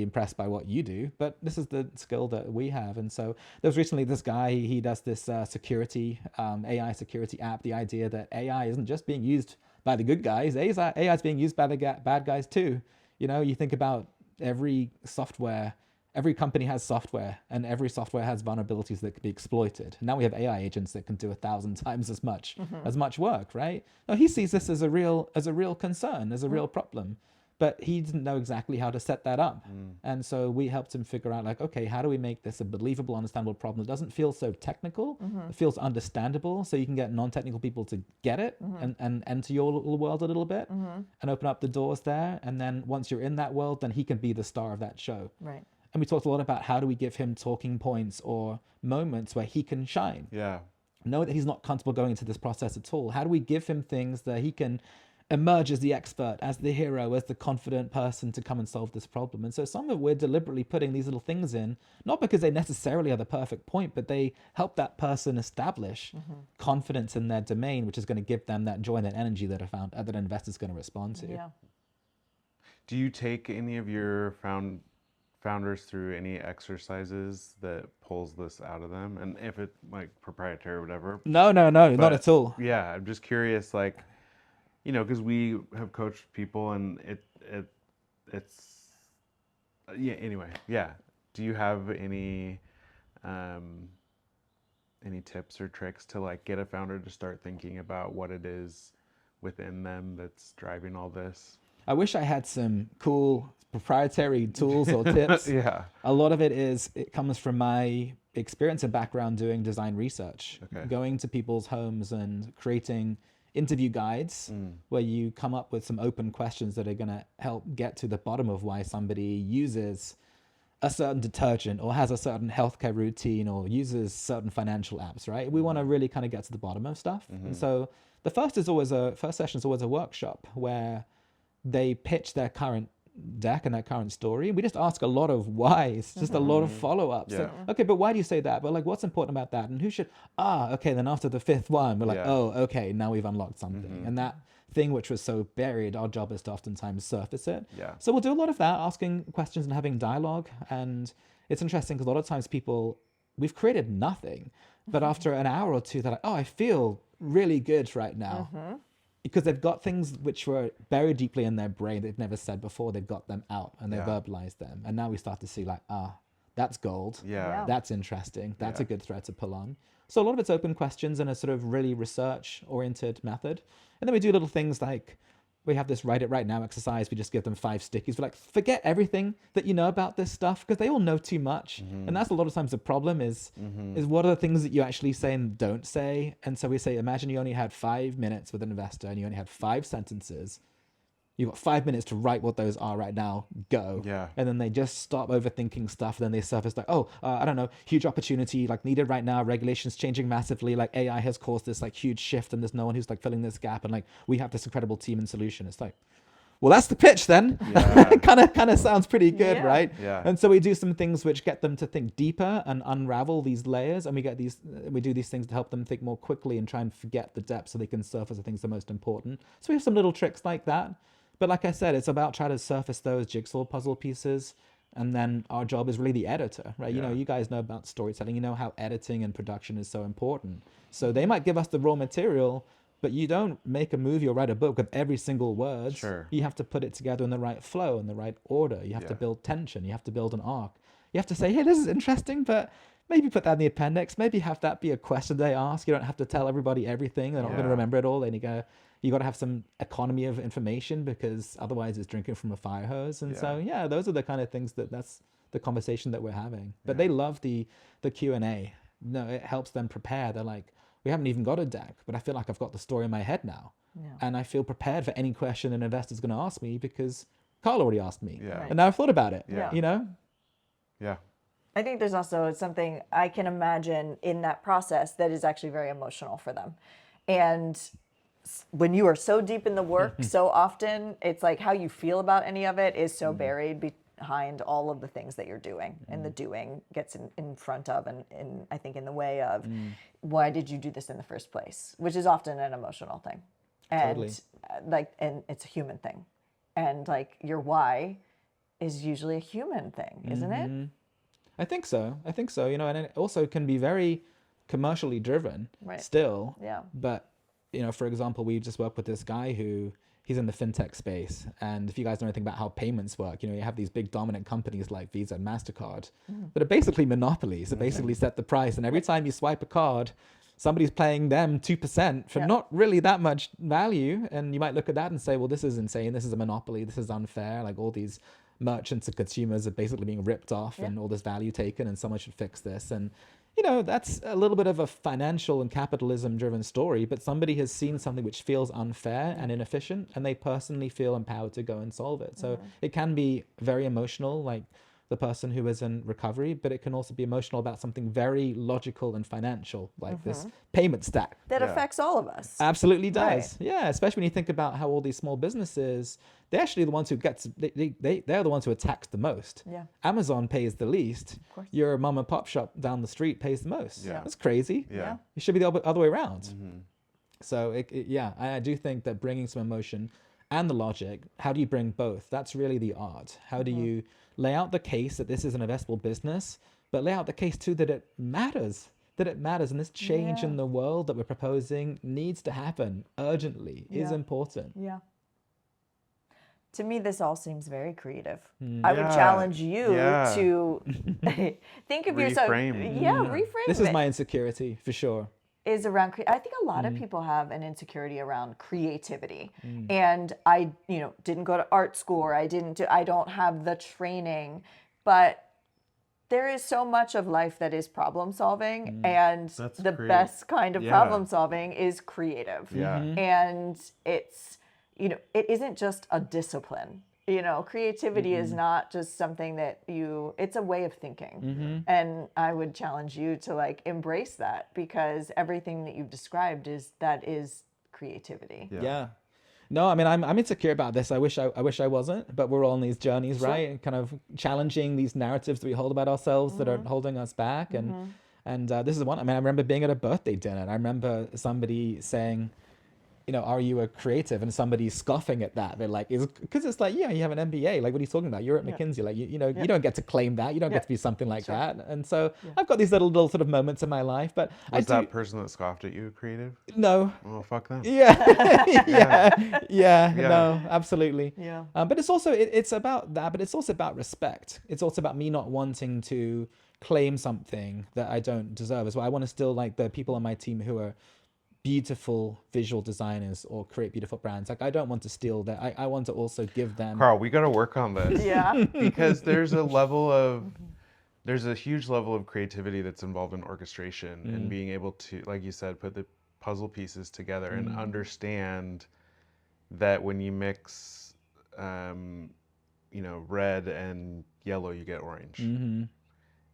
impressed by what you do, but this is the skill that we have. And so there was recently this guy, he does this security, AI security app. The idea that AI isn't just being used by the good guys, AI is being used by the bad guys too. You know, you think about every software every company has software, and every software has vulnerabilities that can be exploited. Now we have AI agents that can do 1,000 times as much work, right? No, he sees this as a real concern, as a real problem, but he didn't know exactly how to set that up. And so we helped him figure out, like, okay, how do we make this a believable, understandable problem? It doesn't feel so technical. It feels understandable, so you can get non-technical people to get it and enter your little world a little bit and open up the doors there. And then once you're in that world, then he can be the star of that show. Right. And we talked a lot about how do we give him talking points or moments where he can shine. Yeah. Know that he's not comfortable going into this process at all. How do we give him things that he can emerge as the expert, as the hero, as the confident person to come and solve this problem? And so some of it we're deliberately putting these little things in, not because they necessarily are the perfect point, but they help that person establish confidence in their domain, which is going to give them that joy and that energy that an investor's going to respond to. Yeah. Do you take any of your founders through any exercises that pulls this out of them? And if it's like proprietary or whatever. No, not at all. Yeah, I'm just curious, like, you know, because we have coached people and it's yeah, anyway, yeah. Do you have any tips or tricks to like get a founder to start thinking about what it is within them that's driving all this? I wish I had some cool proprietary tools or tips. Yeah. A lot of it comes from my experience and background doing design research, going to people's homes and creating interview guides where you come up with some open questions that are going to help get to the bottom of why somebody uses a certain detergent or has a certain healthcare routine or uses certain financial apps, right? We want to really kind of get to the bottom of stuff. And so the first session is always a workshop where they pitch their current deck and their current story. We just ask a lot of whys, just a lot of follow-ups. Yeah. So, okay, but why do you say that? But like, what's important about that? And who should, okay, then after the fifth one, we're like, oh, okay, now we've unlocked something. And that thing which was so buried, our job is to oftentimes surface it. Yeah. So we'll do a lot of that, asking questions and having dialogue. And it's interesting because a lot of times we've created nothing, but after an hour or two, they're like, oh, I feel really good right now. Because they've got things which were buried deeply in their brain they've never said before. They've got them out and they verbalized them. And now we start to see like, that's gold. Yeah. That's interesting. That's a good thread to pull on. So a lot of it's open questions and a sort of really research-oriented method. And then we do little things like, we have this write it right now exercise. We just give them 5 stickies. We're like, forget everything that you know about this stuff because they all know too much. And that's a lot of times the problem is what are the things that you actually say and don't say. And so we say, imagine you only had 5 minutes with an investor and you only had 5 sentences. You've got 5 minutes to write what those are right now. Go. Yeah. And then they just stop overthinking stuff. Then they surface like, I don't know, huge opportunity, like needed right now. Regulations changing massively. Like AI has caused this like huge shift, and there's no one who's like filling this gap. And like we have this incredible team and solution. It's like, well, that's the pitch then. Yeah. kind of sounds pretty good, right? Yeah. And so we do some things which get them to think deeper and unravel these layers, and we do these things to help them think more quickly and try and forget the depth so they can surface the things that are most important. So we have some little tricks like that. But like I said, it's about trying to surface those jigsaw puzzle pieces. And then our job is really the editor, right? You know, you guys know about storytelling. You know how editing and production is so important. So they might give us the raw material, but you don't make a movie or write a book with every single word. Sure. You have to put it together in the right flow, in the right order. You have to build tension. You have to build an arc. You have to say, hey, this is interesting, but maybe put that in the appendix. Maybe have that be a question they ask. You don't have to tell everybody everything. They're not going to remember it all. Then you got to have some economy of information because otherwise it's drinking from a fire hose. And so, those are the kind of things that's the conversation that we're having. But they love the Q&A. No, it helps them prepare. They're like, we haven't even got a deck, but I feel like I've got the story in my head now. Yeah. And I feel prepared for any question an investor's going to ask me because Carl already asked me. Yeah. And now I've thought about it, you know? Yeah. I think there's also something I can imagine in that process that is actually very emotional for them. And when you are so deep in the work, so often it's like how you feel about any of it is so buried behind all of the things that you're doing. And the doing gets in front of and I think in the way of why did you do this in the first place? Which is often an emotional thing. And Totally. And it's a human thing. And like your why is usually a human thing, isn't it? I think so. You know, and it also can be very commercially driven still. Yeah. But, you know, for example, we just worked with this guy who he's in the fintech space. And if you guys know anything about how payments work, you have these big dominant companies like Visa and MasterCard that are basically monopolies that basically set the price. And every time you swipe a card, somebody's paying them 2% for not really that much value. And you might look at that and say, well, this is insane. This is a monopoly. This is unfair. Like all these merchants and consumers are basically being ripped off and all this value taken, and someone should fix this. And that's a little bit of a financial and capitalism driven story, but somebody has seen something which feels unfair and inefficient, and they personally feel empowered to go and solve it. So it can be very emotional, like the person who is in recovery, but it can also be emotional about something very logical and financial, like this payment stack. That affects all of us. Absolutely does. Right. Yeah, especially when you think about how all these small businesses, they're actually the ones who they're the ones who are taxed the most. Yeah. Amazon pays the least. Of course. Your mom and pop shop down the street pays the most. Yeah. That's crazy. Yeah. It should be the other way around. So I do think that bringing some emotion and the logic, how do you bring both? That's really the art. How do you lay out the case that this is an investable business, but lay out the case too that it matters, and this change in the world that we're proposing needs to happen urgently, is important. Yeah. To me, this all seems very creative. I would challenge you to think of yourself. Reframe This it. is my insecurity for sure. Is around I think a lot of people have an insecurity around creativity. And I didn't go to art school, or I don't have the training, but there is so much of life that is problem solving, and the best kind of problem solving is creative. And it's it isn't just a discipline. Creativity is not just something that it's a way of thinking. And I would challenge you to embrace that, because everything that you've described is creativity. Yeah. No, I mean, I'm insecure about this. I wish I wasn't, but we're all on these journeys, right? And kind of challenging these narratives that we hold about ourselves that are holding us back. And this is one. I mean, I remember being at a birthday dinner, and I remember somebody saying, are you a creative? And somebody scoffing at that. They're like, because it's like, you have an MBA. Like, what are you talking about? You're at McKinsey. Like, you don't get to claim that. You don't get to be something like that. And so I've got these little sort of moments in my life. But Was that person that scoffed at you creative? No. Oh, fuck them. No, absolutely. Yeah. But it's also, it's about that, but it's also about respect. It's also about me not wanting to claim something that I don't deserve as well. I want to still, like, the people on my team who are beautiful visual designers or create beautiful brands, like, I don't want to steal that. I want to also give them. Carl, we got to work on this. Yeah. Because there's a huge level of creativity that's involved in orchestration and being able to, like you said, put the puzzle pieces together and understand that when you mix, red and yellow, you get orange.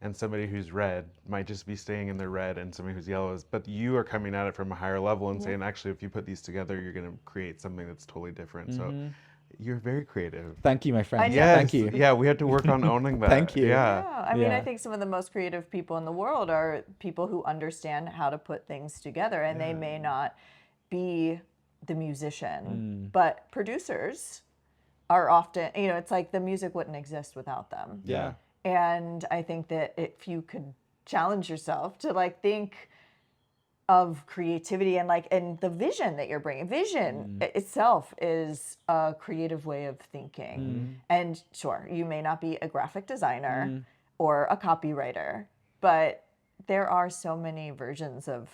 And somebody who's red might just be staying in their red, and somebody who's yellow is, but you are coming at it from a higher level and saying, actually, if you put these together, you're going to create something that's totally different. So you're very creative. Thank you, my friend. Yes. Thank you. Yeah, we have to work on owning that. Thank you. Yeah. I mean, I think some of the most creative people in the world are people who understand how to put things together, and they may not be the musician, but producers are often, it's like the music wouldn't exist without them. Yeah. And I think that if you could challenge yourself to think of creativity and the vision that you're bringing, vision itself is a creative way of thinking. And sure, you may not be a graphic designer or a copywriter, but there are so many versions of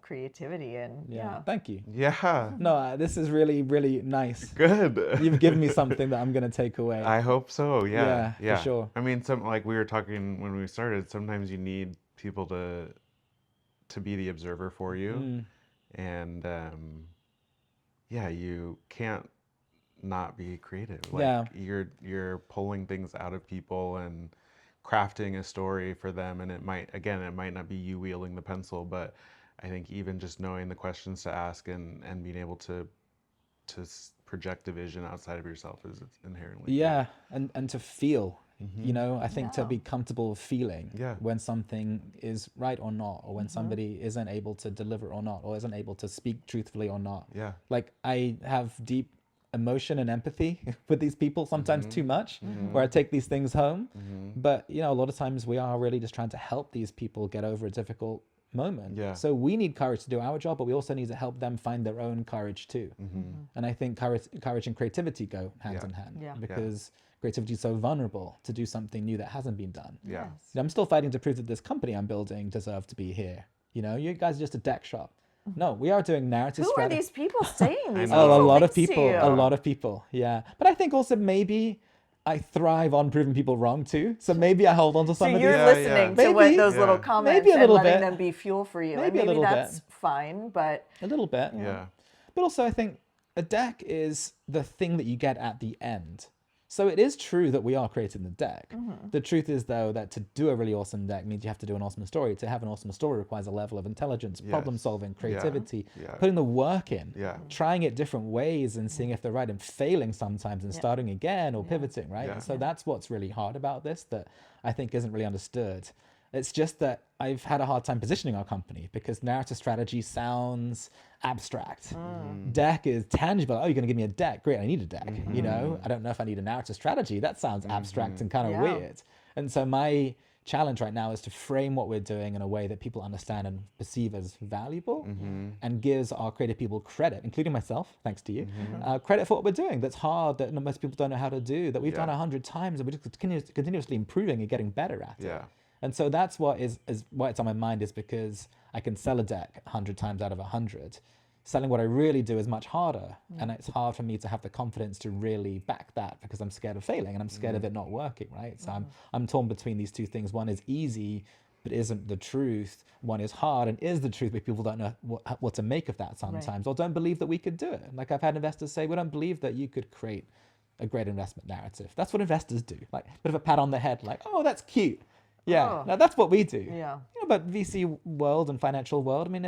creativity, and Thank you. Yeah. No, this is really, really nice. Good. You've given me something that I'm going to take away. I hope so. Yeah. For sure. I mean, like we were talking when we started, sometimes you need people to be the observer for you. And you can't not be creative. Like you're pulling things out of people and crafting a story for them, and it might not be you wielding the pencil, but I think even just knowing the questions to ask and being able to project a vision outside of yourself is inherently good. And to feel, I think to be comfortable with feeling when something is right or not, or when somebody isn't able to deliver or not, or isn't able to speak truthfully or not. Yeah. Like, I have deep emotion and empathy with these people, sometimes too much, where I take these things home. But, a lot of times we are really just trying to help these people get over a difficult moment. Yeah. So we need courage to do our job, but we also need to help them find their own courage too. And I think courage and creativity go hand in hand, because creativity is so vulnerable to do something new that hasn't been done. Yeah. Yes. You know, I'm still fighting to prove that this company I'm building deserves to be here. You know, you guys are just a deck shop. No, we are doing narrative Who are strategy. these people saying these know. Oh, a lot of things to people. you? A lot of people. Yeah. But I think also maybe I thrive on proving people wrong too. So maybe I hold on to some So of you're these. listening to Maybe. what those Yeah. little comments Maybe a little and letting bit. them be fuel for you. Maybe a and maybe little that's bit. fine, but A little bit. Yeah. But also I think a deck is the thing that you get at the end. So it is true that we are creating the deck. The truth is, though, that to do a really awesome deck means you have to do an awesome story. To have an awesome story requires a level of intelligence, problem solving, creativity, putting the work in, trying it different ways and seeing if they're right, and failing sometimes and starting again or pivoting, right? And so that's what's really hard about this that I think isn't really understood. It's just that I've had a hard time positioning our company because narrative strategy sounds abstract. Deck is tangible. Oh, you're going to give me a deck. Great, I need a deck. You know, I don't know if I need a narrative strategy. That sounds abstract and kind of weird. And so my challenge right now is to frame what we're doing in a way that people understand and perceive as valuable and gives our creative people credit, including myself, thanks to you, credit for what we're doing. That's hard, that most people don't know how to do, that we've done 100 times and we're just continuously improving and getting better at it. And so that's what is why it's on my mind, is because I can sell a deck 100 times out of 100. Selling what I really do is much harder. And it's hard for me to have the confidence to really back that because I'm scared of failing and I'm scared of it not working, right? So I'm torn between these two things. One is easy, but isn't the truth. One is hard and is the truth, but people don't know what to make of that sometimes, or don't believe that we could do it. Like I've had investors say, we don't believe that you could create a great investment narrative. That's what investors do. Like a bit of a pat on the head, like, oh, that's cute. Yeah, now that's what we do. Yeah. You know, but VC world and financial world, I mean,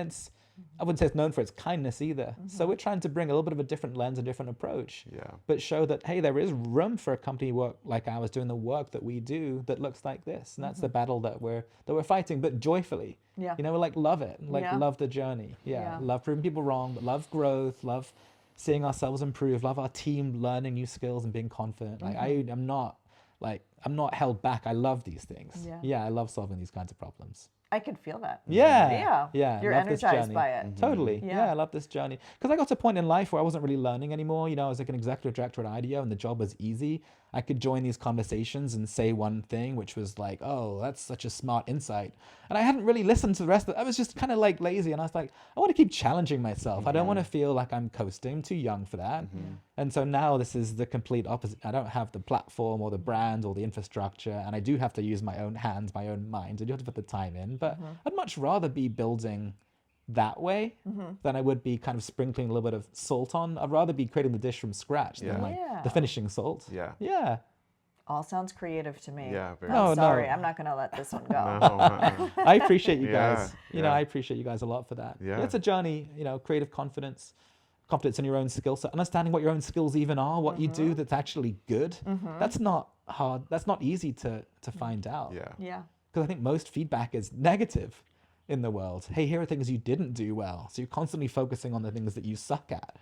I wouldn't say it's known for its kindness either. So we're trying to bring a little bit of a different lens, a different approach, but show that, hey, there is room for a company work like ours doing the work that we do that looks like this. And that's the battle that we're fighting, but joyfully. Yeah. You know, we're like, love it, like love the journey. Love proving people wrong, but love growth, love seeing ourselves improve, love our team learning new skills and being confident. Like I'm not held back. I love these things. Yeah, I love solving these kinds of problems. I can feel that. Yeah. You're love this energized journey. by it. Totally. Yeah, I love this journey. Because I got to a point in life where I wasn't really learning anymore. You know, I was like an executive director at IDEO and the job was easy. I could join these conversations and say one thing, which was like, oh, that's such a smart insight. And I hadn't really listened to the rest of it. I was just kind of like lazy. And I was like, I want to keep challenging myself. I don't want to feel like I'm coasting. I'm too young for that. And so now this is the complete opposite. I don't have the platform or the brand or the infrastructure. And I do have to use my own hands, my own mind. I do have to put the time in. But I'd much rather be building that way than I would be kind of sprinkling a little bit of salt on. I'd rather be creating the dish from scratch than like the finishing salt. Yeah. All sounds creative to me. Yeah, very I'm sorry, I'm not going to let this one go. I appreciate you guys. You know, yeah. I appreciate you guys a lot for that. Yeah. It's a journey, you know, creative confidence in your own skill set, understanding what your own skills even are, what you do that's actually good. That's not hard. That's not easy to find out. Yeah. Because I think most feedback is negative in the world. Hey, here are things you didn't do well. So you're constantly focusing on the things that you suck at.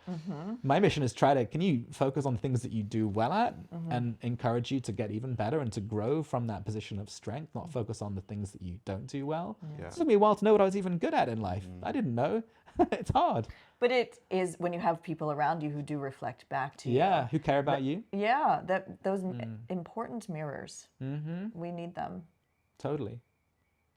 My mission is can you focus on things that you do well at and encourage you to get even better and to grow from that position of strength, not focus on the things that you don't do well. It took me a while to know what I was even good at in life. I didn't know. It's hard. But it is when you have people around you who do reflect back to you. Yeah, who care about you. Yeah, those important mirrors. We need them. Totally.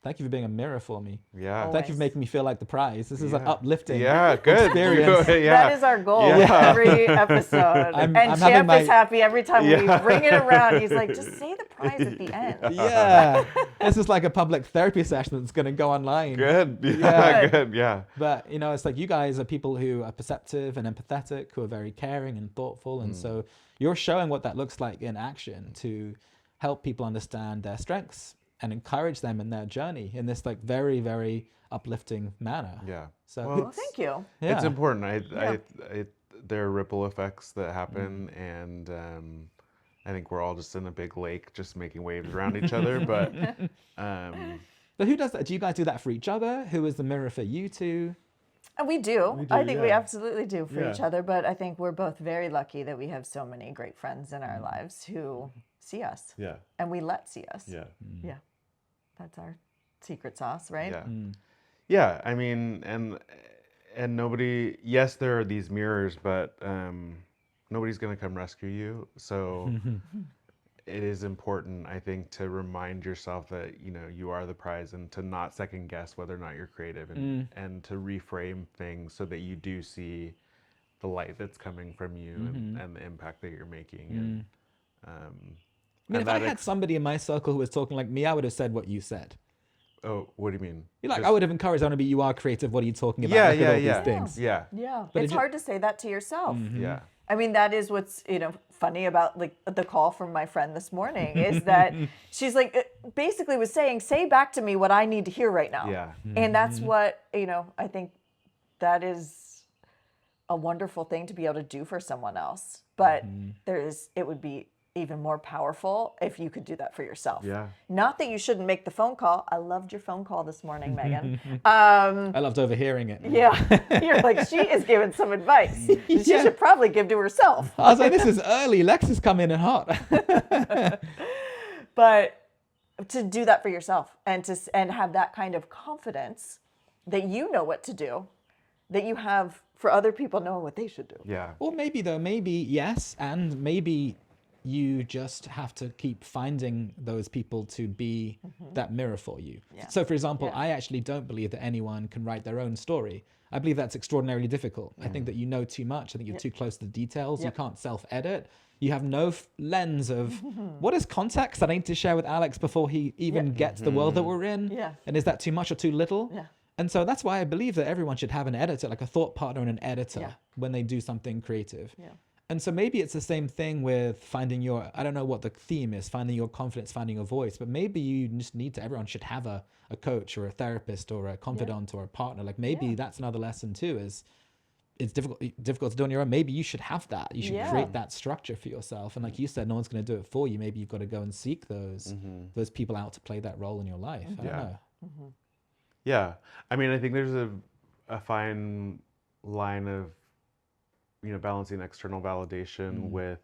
Thank you for being a mirror for me. Yeah. Thank you for making me feel like the prize. This is an uplifting good experience. That is our goal every episode. I'm Champ is happy every time we bring it around. He's like, just say the prize at the end. Yeah. This is like a public therapy session that's going to go online. Good. Yeah. But, you know, it's like you guys are people who are perceptive and empathetic, who are very caring and thoughtful. And so you're showing what that looks like in action to help people understand their strengths and encourage them in their journey in this like very, very uplifting manner. Yeah. So Well, thank you. It's important. There are ripple effects that happen, and I think we're all just in a big lake, just making waves around each other. But who does that? Do you guys do that for each other? Who is the mirror for you two? And we do. I think we yeah. absolutely do for each other. But I think we're both very lucky that we have so many great friends in our lives who see us. Yeah. And we let see us. Yeah. Yeah. That's our secret sauce, right? Yeah. Yeah, I mean, and nobody. Yes, there are these mirrors, but nobody's gonna come rescue you. So it is important, I think, to remind yourself that you are the prize, and to not second guess whether or not you're creative, and to reframe things so that you do see the light that's coming from you, and the impact that you're making, and I mean, and if I that had somebody in my circle who was talking like me, I would have said what you said. oh, what do you mean? You're like, I Just- would have encouraged Anna, but you are creative. What are you talking about? Yeah, Look yeah, at all yeah. these things. Yeah. Yeah. But It's hard to say that to yourself. Yeah. I mean, that is what's, funny about like the call from my friend this morning is that she's like, basically was saying, say back to me what I need to hear right now. Yeah. And that's what, I think that is a wonderful thing to be able to do for someone else. But it would be even more powerful if you could do that for yourself. Yeah. Not that you shouldn't make the phone call. I loved your phone call this morning, Megan. I loved overhearing it. Yeah, you're like, she is giving some advice. She Yeah. should probably give to herself. I was like, this is early. Lex is coming in hot. But to do that for yourself and have that kind of confidence that you know what to do, that you have for other people knowing what they should do. Yeah. Or maybe yes, and maybe you just have to keep finding those people to be that mirror for you. Yeah. So for example, Yeah. I actually don't believe that anyone can write their own story. I believe that's extraordinarily difficult. I think that you know too much. I think you're too close to the details. You Yep. can't self-edit. You have no lens of what is context that I need to share with Alex before he even gets the world that we're in. Yeah. And is that too much or too little? Yeah. And so that's why I believe that everyone should have an editor, like a thought partner and an editor Yeah. when they do something creative. Yeah. And so maybe it's the same thing with finding I don't know what the theme is, finding your confidence, finding your voice, but maybe you just everyone should have a coach or a therapist or a confidant or a partner. Like maybe that's another lesson too, is it's difficult to do on your own. Maybe you should have that. You should create that structure for yourself. And like you said, no one's going to do it for you. Maybe you've got to go and seek those people out to play that role in your life. I don't know. Yeah. I mean, I think there's a fine line of, balancing external validation with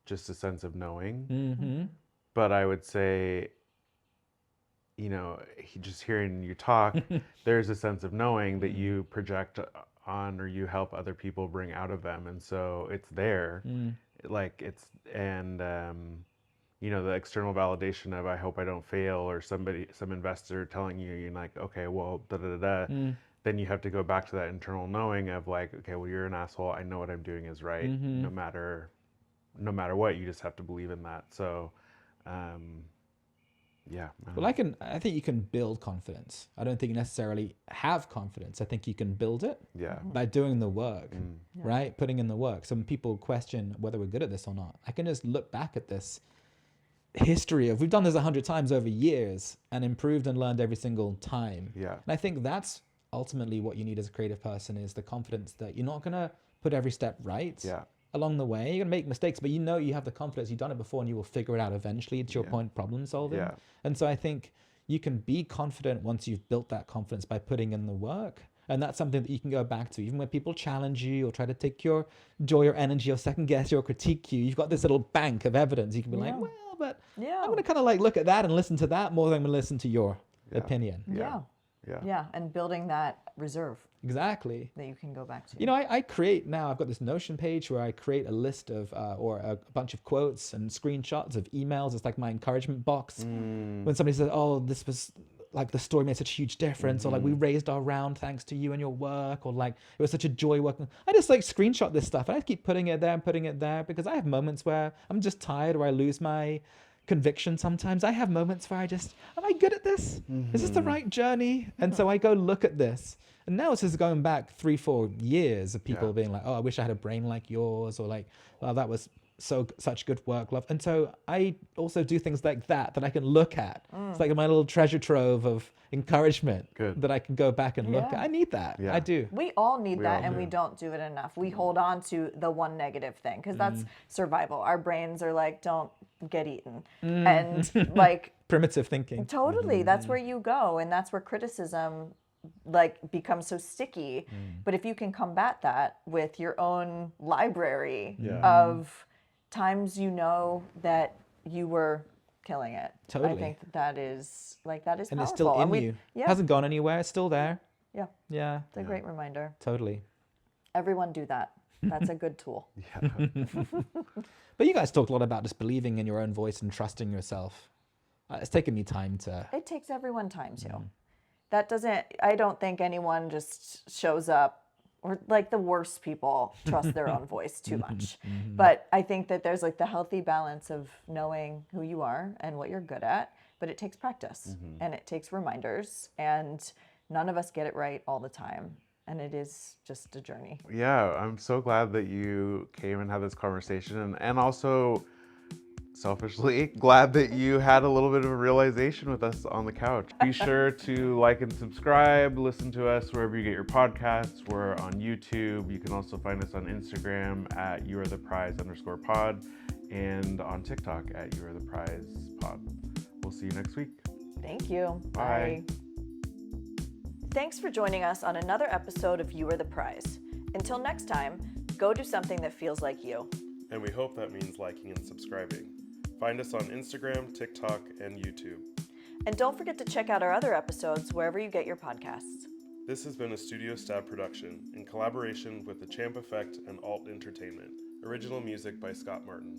just a sense of knowing. But I would say, just hearing you talk, there's a sense of knowing that you project on, or you help other people bring out of them. And so it's there. Like the external validation of, I hope I don't fail, or some investor telling you, you're like, okay, well, then you have to go back to that internal knowing of like, okay, well, you're an asshole. I know what I'm doing is right. No matter what, you just have to believe in that. So, yeah. Well, I think you can build confidence. I don't think you necessarily have confidence. I think you can build it by doing the work, right? Putting in the work. So when people question whether we're good at this or not, I can just look back at this history of, we've done this 100 times over years and improved and learned every single time. Yeah. And I think that's ultimately what you need as a creative person, is the confidence that you're not going to put every step right along the way. You're going to make mistakes, but you have the confidence, you've done it before, and you will figure it out eventually. To your point, problem solving. Yeah. And so I think you can be confident once you've built that confidence by putting in the work. And that's something that you can go back to, even when people challenge you or try to take your joy or energy or second guess you or critique you. You've got this little bank of evidence. You can be like, well, but I'm going to kind of like look at that and listen to that more than I'm going to listen to your opinion. Yeah, and building that reserve Exactly. that you can go back to. I create now, I've got this Notion page where I create a list of, or a bunch of quotes and screenshots of emails. It's like my encouragement box. When somebody says, oh, this was like, the story made such a huge difference, or like, we raised our round thanks to you and your work, or like, it was such a joy working. I just like screenshot this stuff and I keep putting it there and putting it there, because I have moments where I'm just tired, or I lose my conviction sometimes. I have moments where am I good at this? Is this the right journey? And so I go look at this. And now this is going back 3-4 years of people being like, oh, I wish I had a brain like yours, or like, well, that was such good work, love. And so I also do things like that I can look at. It's like my little treasure trove of encouragement that I can go back and look at. I need that. I do. We all need We that, all and do. we don't do it enough. We hold on to the one negative thing because that's survival. Our brains are like, don't get eaten. And like, Primitive thinking. totally, that's where you go, and that's where criticism like becomes so sticky. But if you can combat that with your own library of times that you were killing it. Totally. I think that is powerful. And it's still in you. Yeah. Hasn't gone anywhere. It's still there. Yeah. Yeah. It's a great reminder. Totally. Everyone do that. That's a good tool. Yeah. But you guys talked a lot about just believing in your own voice and trusting yourself. It's taken me time to. It takes everyone time to. I don't think anyone just shows up, or like the worst people trust their own voice too much. But I think that there's like the healthy balance of knowing who you are and what you're good at, but it takes practice and it takes reminders, and none of us get it right all the time. And it is just a journey. Yeah, I'm so glad that you came and had this conversation, and also selfishly glad that you had a little bit of a realization with us on the couch. Be sure to like and subscribe, listen to us wherever you get your podcasts. We're on YouTube. You can also find us on Instagram at youaretheprize_pod and on TikTok at youaretheprize_pod. We'll see you next week. Thank you. Bye. Thanks for joining us on another episode of You Are the Prize. Until next time, go do something that feels like you. And we hope that means liking and subscribing. Find us on Instagram, TikTok, and YouTube. And don't forget to check out our other episodes wherever you get your podcasts. This has been a Studio Stab production in collaboration with the Champ Effect and Alt Entertainment. Original music by Scott Martin.